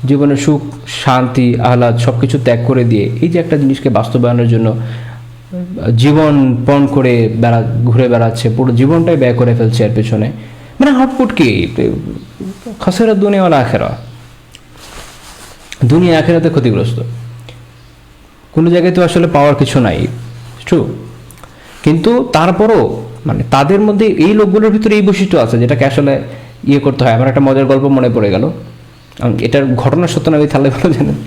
A: জীবনের সুখ শান্তি আহ্লাদ সব কিছু ত্যাগ করে দিয়ে এই যে একটা জিনিসকে বাস্তবায়নের জন্য জীবন পণ করে ঘুরে বেড়াচ্ছে, পুরো জীবনটাই ব্যয় করে ফেলছে এর পেছনে। মানে আউটপুট কি? খাসেরা দুনিয়া ওয়াল আখেরা, দুনিয়া আখেরাতে ক্ষতিগ্রস্ত। কোনো জায়গায় তো আসলে পাওয়ার কিছু নাই, ট্রু। কিন্তু তারপরও মানে তাদের মধ্যে এই লোকগুলোর ভিতরে এই বৈশিষ্ট্য আছে যেটাকে আসলে ইয়ে করতে হয়। আমার একটা মজার গল্প মনে পড়ে গেল, এটার ঘটনা সত্য না আমি তাহলে ভালো জানেন।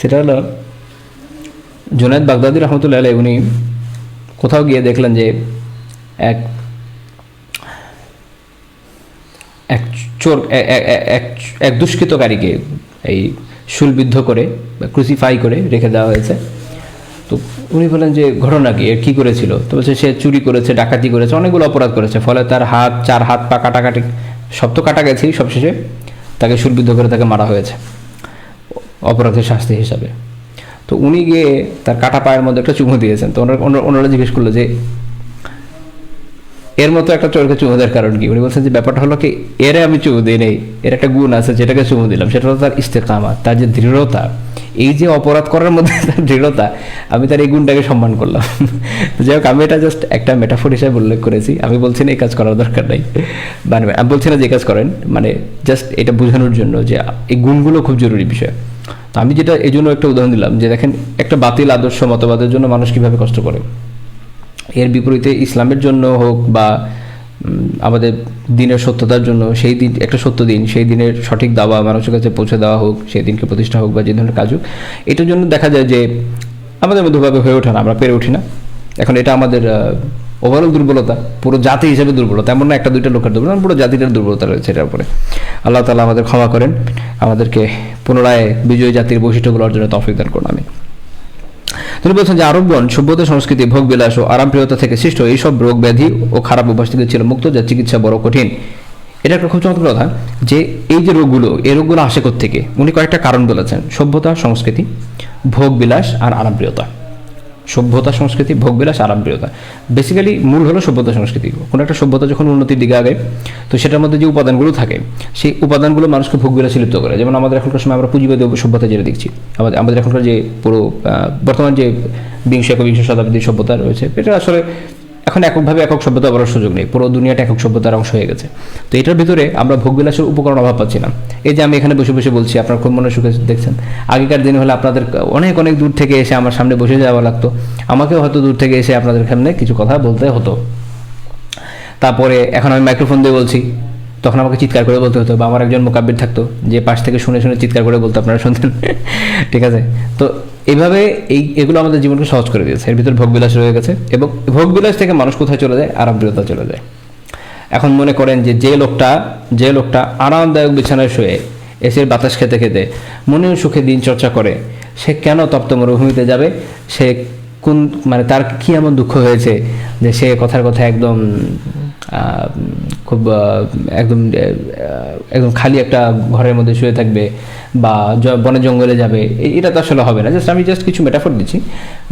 A: সেটা হলো জুনায়েদ বাগদাদি রহমতুল্লাহ আলাইহি, উনি কোথাও গিয়ে দেখলেন যে এক এক চোর এক দুষ্কৃতকারীকে এই শুলবিদ্ধ করে ক্রুসিফাই করে রেখে দেওয়া হয়েছে। তো উনি বলেন যে ঘটনা কি, এর কী করেছিল? তো বলছে সে চুরি করেছে, ডাকাতি করেছে, অনেকগুলো অপরাধ করেছে, ফলে তার চার হাত পা কাটাকাটি সব তো কাটা গেছেই, সবশেষে তাকে শুলবিদ্ধ করে তাকে মারা হয়েছে অপরাধের শাস্তি হিসাবে। তো উনি গিয়ে তার কাটা পায়ের মধ্যে একটা চুমু দিয়েছেন। তো ওনারা জিজ্ঞেস করলো যে এর মতো একটা চোরকে চুমু দেওয়ার কারণ কি? উনি বলছেন যে ব্যাপারটা হলো কি, এরে আমি চুমু দিই নেই, এর একটা গুণ আছে যেটাকে চুমু দিলাম, সেটা হলো তার ইস্তেকামাত, তার যে দৃঢ়তা, এই যে অপরাধ করার মধ্যে তার দৃঢ়তা, আমি তার এই গুণটাকে সম্মান করলাম। যাই হোক, আমি এটা জাস্ট একটা মেটাফোর হিসেবে উল্লেখ করেছি। আমি বলছি না এই কাজ করার দরকার নাই, মানে আমি বলছি না যে কাজ করেন, মানে জাস্ট এটা বোঝানোর জন্য যে এই গুণগুলো খুব জরুরি বিষয়। তো আমি যেটা এই জন্য একটা উদাহরণ দিলাম যে দেখেন একটা বাতিল আদর্শ মতবাদের জন্য মানুষ কীভাবে কষ্ট করে। এর বিপরীতে ইসলামের জন্য হোক বা আমাদের দিনের সত্যতার জন্য, সেই দিন একটা সত্য দিন, সেই দিনের সঠিক দাওয়া মানুষের কাছে পৌঁছে দেওয়া হোক, সেই দিনকে প্রতিষ্ঠা হোক বা যে ধরনের কাজ হোক, এটার জন্য দেখা যায় যে আমাদের মধ্যভাবে হয়ে ওঠে না, আমরা পেরে উঠি না। এখন এটা আমাদের ওভারঅল দুর্বলতা, পুরো জাতি হিসেবে দুর্বলতা, এমন না একটা দুইটা লোকের দুর্বলতা, পুরো জাতিটার দুর্বলতা রয়েছে এটার উপরে। আল্লাহ তাআলা আমাদের ক্ষমা করেন, আমাদেরকে পুনরায় বিজয়ী জাতির বৈশিষ্ট্যগুলো অর্জনের তৌফিক দান করুন, আমিন। তিনি বলছেন যে আরবগণ সভ্যতা, সংস্কৃতি, ভোগ বিলাস ও আরামপ্রিয়তা থেকে সৃষ্ট এইসব রোগ ব্যাধি ও খারাপ অভ্যাস থেকে ছিল মুক্ত, যার চিকিৎসা বড় কঠিন। এটা একটা খুব চমৎকার কথা যে এই যে রোগগুলো, এই রোগগুলো আসে কোত্থেকে? উনি কয়েকটা কারণ বলেছেন: সভ্যতা, সংস্কৃতি, ভোগ বিলাস আর আরামপ্রিয়তা। সভ্যতা, সংস্কৃতি, ভোগবিলাস, আরামপ্রিয়তা। বেসিক্যালি মূল হলো সভ্যতা সংস্কৃতি। কোনো একটা সভ্যতা যখন উন্নতির দিকে আগে, তো সেটার মধ্যে যে উপাদানগুলো থাকে, সেই উপাদানগুলো মানুষকে ভোগবিলাসে লিপ্ত করে। যেমন আমাদের এখনকার সময় আমরা পুঁজিবাদী সভ্যতা যেটা দেখছি, আমাদের এখনকার যে পুরো বর্তমান যে বিংশ একবিংশ শতাব্দীর সভ্যতা রয়েছে, এটা আসলে এখন এককভাবে একক সভ্যতা করার সুযোগ নেই, পুরো দুনিয়াটা একক সভ্যতার অংশ হয়ে গেছে। তো এটার ভিতরে আমরা ভোগবিলাসের উপকরণ অভাব পাচ্ছি না। এই যে আমি এখানে বসে বসে বলছি, আপনার খুব মনে সুখে দেখছেন। আগেকার দিন হলে আপনাদের অনেক অনেক দূর থেকে এসে আমার সামনে বসে যাওয়া লাগতো, আমাকেও হয়তো দূর থেকে এসে আপনাদের সামনে কিছু কথা বলতে হতো। তারপরে এখন আমি মাইক্রোফোন দিয়ে বলছি, তখন আমাকে চিৎকার করে বলতে হতো, বা আমার একজন মোকাব্বির থাকতো যে পাশ থেকে শুনে শুনে চিৎকার করে বলতো, আপনারা শুনতেন। ঠিক আছে, তো এইভাবে এগুলো আমাদের জীবনকে সহজ করে দিয়েছে। এর ভিতরে ভোগবিলাস রয়ে গেছে, এবং ভোগবিলাস থেকে মানুষ কোথায় চলে যায়? আরামপ্রিয়তা চলে যায়। এখন মনে করেন যে লোকটা আরামদায়ক বিছানায় শুয়ে এসির বাতাস খেতে খেতে মনের সুখে দিন চর্চা করে, সে কেন তপ্ত মরুভূমিতে যাবে? সে কোন, মানে তার কি এমন দুঃখ হয়েছে যে সে কথার কথা একদম খুব একদম একদম খালি একটা ঘরের মধ্যে শুয়ে থাকবে বা বনে জঙ্গলে যাবে? এটা তো আসলে হবে না। আমি জাস্ট কিছু মেটাফোর দিচ্ছি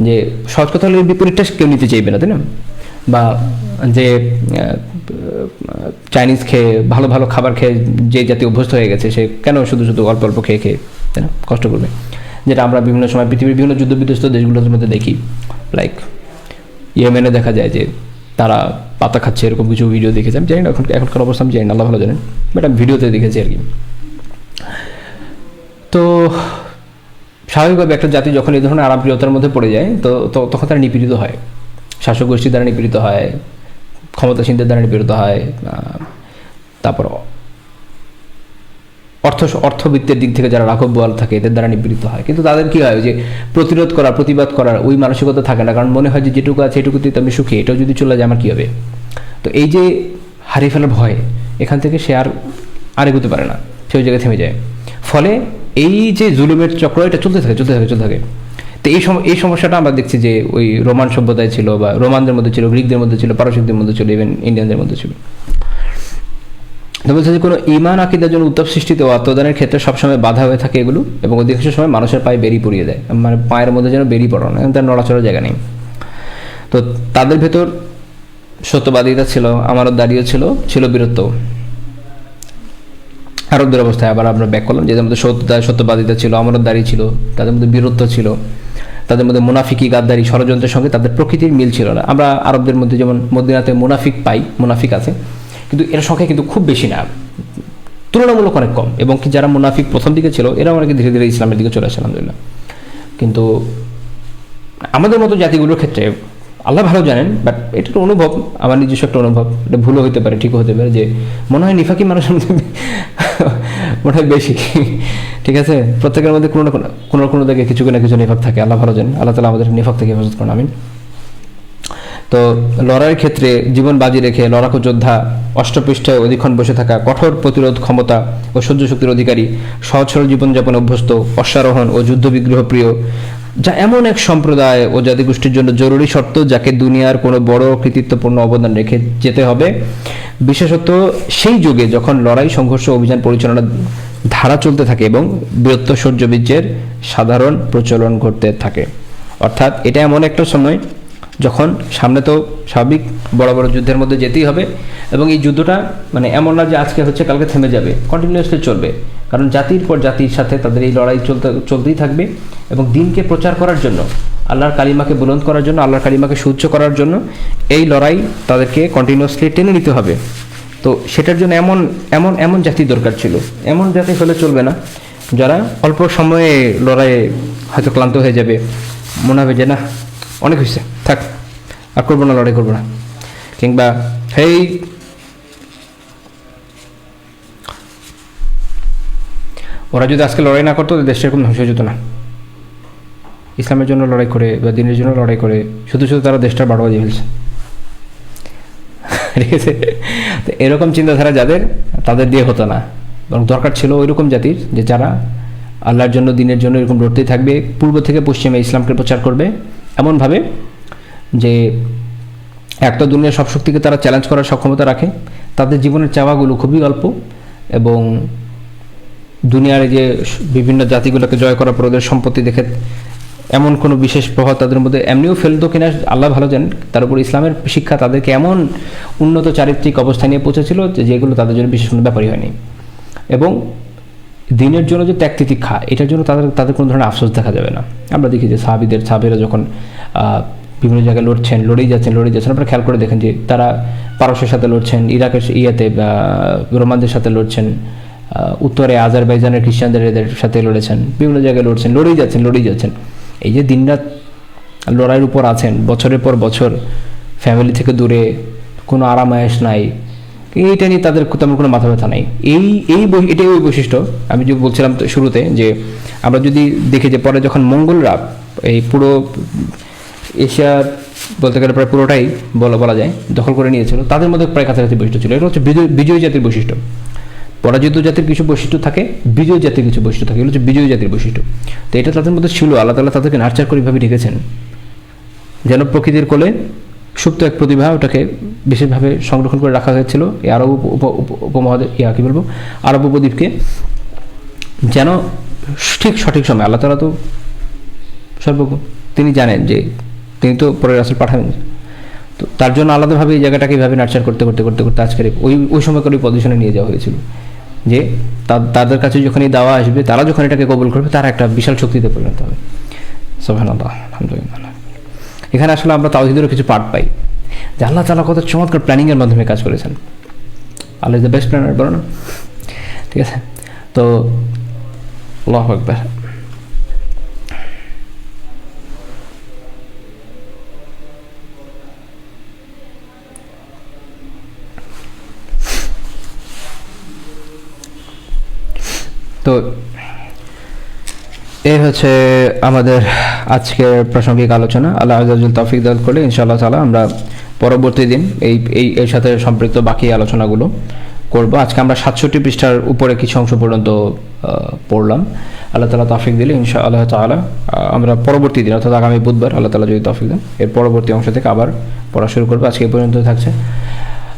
A: যে সহজ কথা হলে বিপরীতটা কেউ নিতে চাইবে না, তাই না? বা যে চাইনিজ খেয়ে, ভালো ভালো খাবার খেয়ে যে জাতি অভ্যস্ত হয়ে গেছে, সে কেন শুধু শুধু অল্প অল্প খেয়ে খেয়ে, তাই না, কষ্ট করবে? যেটা আমরা বিভিন্ন সময় পৃথিবীর বিভিন্ন যুদ্ধ বিধ্বস্ত দেশগুলোর মধ্যে দেখি, লাইক ইয়েমেনে দেখা যায় যে তারা পাতা খাচ্ছে, এরকম কিছু ভিডিও দেখেছি। আমি জানি না এখনকার অবস্থা, আমি জানি না, আল্লাহ ভালো জানেন, বাট আমি ভিডিওতে দেখেছি আর কি। তো স্বাভাবিকভাবে একটা জাতি যখন এই ধরনের আরামপ্রিয়তার মধ্যে পড়ে যায়, তো তখন তারা নিপীড়িত হয়, শাসক গোষ্ঠীর দ্বারা নিপীড়িত হয়, ক্ষমতাসীনদের দ্বারা নিপীড়িত হয়, তারপর অর্থবিত্তের দিক থেকে যারা রাঘব বোয়াল থাকে এদের দ্বারা নিপীড়িত হয়। কিন্তু তাদের কী হয়, যে প্রতিরোধ করা, প্রতিবাদ করার ওই মানসিকতা থাকে না, কারণ মনে হয় যে যেটুকু আছে এটুকুতেই তো আমি সুখী, এটাও যদি চলে যায় আমার কী হবে? তো এই যে হারিয়ে ফেলার ভয়, এখান থেকে সে আর এগোতে পারে না, সে ওই জায়গায় থেমে যায়। ফলে এই যে জুলুমের চক্র, এটা চলতে থাকে। তো এই সমস্যাটা আমরা দেখছি যে ওই রোমান সভ্যতায় ছিল, বা রোমানদের মধ্যে ছিল, গ্রিকদের মধ্যে ছিল, পারসিকদের মধ্যে ছিল, ইভেন ইন্ডিয়ানদের মধ্যে ছিল। তো বলছে যে কোনো ঈমান আকীদার জন্য উত্তাপ সৃষ্টিতে ও আত্মদানের ক্ষেত্রে সবসময় বাধা হয়ে থাকে এগুলো, এবং অধিকাংশ সময় মানুষের পায়ে বেরি পড়িয়ে দেয়, মানে পায়ের মধ্যে যেন বেরি পড়ানো, তার নড়াচড়ার জায়গা নেই। তো তাদের ভেতর সত্যবাদিতা ছিল, আমানতদারিও ছিল বীরত্ব। আরবদের অবস্থায় আবার আমরা ব্যাক করলাম, যাদের মধ্যে সত্যবাদিতা ছিল, আমানতদারি ছিল, তাদের মধ্যে বীরত্ব ছিল, তাদের মধ্যে মুনাফিকি, গাদ্দারি, ষড়যন্ত্রের সঙ্গে তাদের প্রকৃতির মিল ছিল না। আমরা আরবদের মধ্যে যেমন মদিনাতে মুনাফিক আছে, কিন্তু এর সংখ্যা কিন্তু খুব বেশি না, তুলনামূলক অনেক কম। এবং কি যারা মুনাফিক প্রথম দিকে ছিল, এরা অনেকে ধীরে ধীরে ইসলামের দিকে চলে আসে, আলহামদুলিল্লাহ। কিন্তু আমাদের মতো জাতিগুলোর ক্ষেত্রে আল্লাহ ভালো জানেন, বাট এটা একটা অনুভব, আমার নিজস্ব একটা অনুভব, এটা ভুলও হতে পারে ঠিকও হতে পারে, যে মনে হয় নিফাকি মানুষের মধ্যে মনে হয় বেশি। ঠিক আছে, প্রত্যেকের মধ্যে কোনো না কোনো দিকে কিছু না কিছু নিফাক থাকে, আল্লাহ ভালো জানেন। আল্লাহ তালা আমাদের নিফাক থেকে হেফাজত করুন, আমিন। তো লড়াইয়ের ক্ষেত্রে জীবন বাজি রেখে লড়াকু যোদ্ধা, অষ্টপৃষ্ঠায় অধিক্ষণ বসে থাকা, কঠোর প্রতিরোধ ক্ষমতা ও সহ্য শক্তির অধিকারী, সহজ সরল জীবনযাপন অভ্যস্ত, অশ্বারোহণ ও যুদ্ধ বিগ্রহ প্রিয়, যা এমন এক সম্প্রদায় ও জাতিগোষ্ঠীর জন্য জরুরি শর্ত, যাকে দুনিয়ার কোনো বড় কৃতিত্বপূর্ণ অবদান রেখে যেতে হবে, বিশেষত সেই যুগে যখন লড়াই সংঘর্ষ অভিযান পরিচালনার ধারা চলতে থাকে এবং বীরত্ব শৌর্যবীর্যের সাধারণ প্রচলন ঘটতে থাকে। অর্থাৎ এটা এমন একটা সময় যখন সামনে তো স্বাভাবিক বড় বড় যুদ্ধের মধ্যে যেতেই হবে, এবং এই যুদ্ধটা মানে এমন না যে আজকে হচ্ছে কালকে থেমে যাবে, কন্টিনিউয়াসলি চলবে, কারণ জাতির পর জাতির সাথে তাদের এই লড়াই চলতেই থাকবে। এবং দিনকে প্রচার করার জন্য, আল্লাহর কালিমাকে বুলন্দ করার জন্য, আল্লাহর কালিমাকে সুউচ্চ করার জন্য এই লড়াই তাদেরকে কন্টিনিউয়াসলি টেনে নিতে হবে। তো সেটার জন্য এমন এমন এমন জাতি দরকার ছিল। এমন জাতি হলে চলবে না যারা অল্প সময়ে লড়াইয়ে হয়তো ক্লান্ত হয়ে যাবে, মনে হবে যে না অনেক হয়েছে, থাক আর করবো না, লড়াই করবো না, কিংবা হেই ওরা যদি আজকে লড়াই না করতো দেশটা এরকম ধ্বংস হয়ে যেত না। ইসলামের জন্য লড়াই করে বা দিনের জন্য লড়াই করে শুধু শুধু তারা দেশটা বাড়াবা দিয়ে ফেলছে। ঠিক আছে, তো এরকম চিন্তাধারা যাদের, তাদের দিয়ে হতো না, বরং দরকার ছিল ওইরকম জাতির যে যারা আল্লাহর জন্য দিনের জন্য এরকম লড়তেই থাকবে, পূর্ব থেকে পশ্চিমে ইসলামকে প্রচার করবে এমনভাবে যে একটা দুনিয়ার সব শক্তিকে তারা চ্যালেঞ্জ করার সক্ষমতা রাখে, তাদের জীবনের চাওয়াগুলো খুবই অল্প, এবং দুনিয়ার যে বিভিন্ন জাতিগুলোকে জয় করার পর ওদের সম্পত্তি দেখে এমন কোনো বিশেষ প্রভাব তাদের মধ্যে এমনিও ফেলতো কিনা আল্লাহ ভালো জানেন। তার উপর ইসলামের শিক্ষা তাদেরকে এমন উন্নত চারিত্রিক অবস্থায় নিয়ে পৌঁছেছিল যেগুলো তাদের জন্য বিশেষ কোনো ব্যাপারই হয়নি। এবং দিনের জন্য যে ত্যাগ তিতিক্ষা, এটার জন্য তাদের কোনো ধরনের আফসোস দেখা যাবে না। আমরা দেখি যে সাহাবীরা যখন বিভিন্ন জায়গায় লড়েই যাচ্ছেন, আপনারা খেয়াল করে দেখেন যে তারা পারস্যের সাথে লড়ছেন, ইরাকের রোমানদের সাথে লড়ছেন, উত্তরে আজারবাইজানের খ্রিস্টানদের সাথে লড়েছেন, বিভিন্ন জায়গায় লড়েই যাচ্ছেন। এই যে দিনরাত লড়াইয়ের উপর আছেন, বছরের পর বছর ফ্যামিলি থেকে দূরে, কোনো আরাম আয়েশ নাই, এইটা নিয়ে তাদের তেমন কোনো মাথা ব্যথা নাই। এটাই ওই বৈশিষ্ট্য আমি যে বলছিলাম শুরুতে, যে আমরা যদি দেখি যে পরে যখন মঙ্গলরা এই পুরো এশিয়া বলতে গেলে প্রায় পুরোটাই বলা যায় দখল করে নিয়েছিল, তাদের মধ্যে প্রায় কাছাকাছি বৈশিষ্ট্য ছিল। এটা হচ্ছে বিজয়ী জাতির বৈশিষ্ট্য। পরাজিত জাতির কিছু বৈশিষ্ট্য থাকে, বিজয়ী জাতির কিছু বৈশিষ্ট্য থাকে, এগুলো হচ্ছে বিজয়ী জাতির বৈশিষ্ট্য। তো এটা তাদের মধ্যে ছিল, আল্লাহ তাআলা তাদেরকে নার্চার করে এইভাবে রেখেছেন যেন প্রকৃতির কোলে সুপ্ত এক প্রতিভা, ওটাকে বিশেষভাবে সংরক্ষণ করে রাখা হয়েছিল এই আরব উপমহাদেশ, আরব উপদ্বীপকে, যেন ঠিক সঠিক সময় আল্লাহ তাআলা তো সর্বজ্ঞ, তিনি জানেন যে তিনি তো পরে রাসূল পাঠাবেন, তো তার জন্য আলাদাভাবে এই জায়গাটাকে এইভাবে নার্চার করতে আজকের ওই সময়কার ওই পজিশনে নিয়ে যাওয়া হয়েছিল, যে তাদের কাছে যখন এই দাওয়া আসবে, তারা যখন এটাকে কবুল করবে, তারা একটা বিশাল শক্তিতে পরিণত হবে। সুবহানাল্লাহ, আলহামদুলিল্লাহ। এখানে আসলে আমরা তাওহীদেরও কিছু পার্ট পাই, যে আল্লাহ তাআলা কত চমৎকার প্ল্যানিংয়ের মাধ্যমে কাজ করেছেন। আল্লাহ ইজ দ্য বেস্ট প্ল্যানার, বলো না? ঠিক আছে, তো আল্লাহু আকবার। তো এই হচ্ছে আমাদের আজকের প্রাসঙ্গিক আলোচনা। আল্লাহ আযজা ওয়া জাল্লা তৌফিক দান করলে ইনশাআল্লাহ তাআলা আমরা পরবর্তী দিন এর সাথে সম্পৃক্ত বাকি আলোচনাগুলো করব। আজকে আমরা 67 পৃষ্ঠার উপরে কিছু অংশ পর্যন্ত পড়লাম। আল্লাহ তাআলা তৌফিক দিলে ইনশাআল্লাহ তাআলা আমরা পরবর্তী দিন, অর্থাৎ আগামী বুধবার আল্লাহ তাআলা যদি তৌফিক দেন, এর পরবর্তী অংশ থেকে আবার পড়া শুরু করব। আজকে এই পর্যন্ত থাকছে।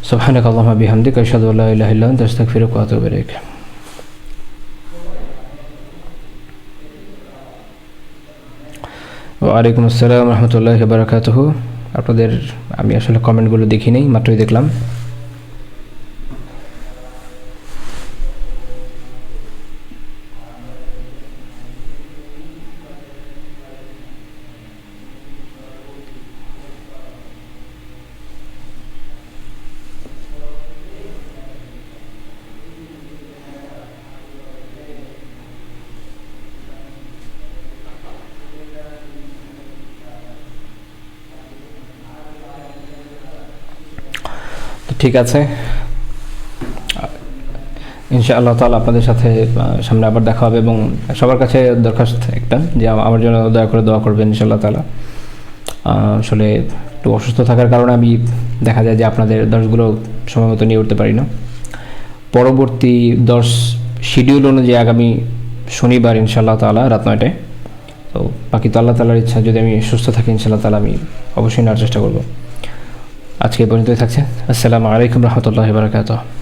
A: সুবহানাকাল্লাহুম্মা বিহামদিকা আশহাদু আল্লা ইলাহা ইল্লা আনতা আস্তাগফিরুকা ওয়া আতুবু ইলাইক। ওয়ালাইকুম আসসালাম রহমতুল্লাহি ওয়া বারাকাতুহু। আপনাদের আমি আসলে কমেন্টগুলো দেখি নেই, মাত্রই দেখলাম। ঠিক আছে, ইনশাআল্লাহ তাআলা আপনাদের সাথে সামনে আবার দেখা হবে, এবং সবার কাছে দরখাস্ত একটা যে আমার জন্য দয়া করে দোয়া করবেন ইনশাআল্লাহ তাআলা। আসলে একটু অসুস্থ থাকার কারণে আমি দেখা যায় যে আপনাদের দর্শগুলো সময় মতো নিয়ে উঠতে পারি না। পরবর্তী দর্শ শিডিউল অনুযায়ী আগামী শনিবার ইনশাআল্লাহ তাআলা রাত 9টায়। তো বাকি তো আল্লাহ তাআলার ইচ্ছা, যদি আমি সুস্থ থাকি ইনশাআল্লাহ তাআলা আমি অবশ্যই নেওয়ার চেষ্টা করব। আজকে এই পর্যন্তই থাকছে। আসসালামু আলাইকুম রহমতুল্লাহি ওয়া বারাকাতুহু।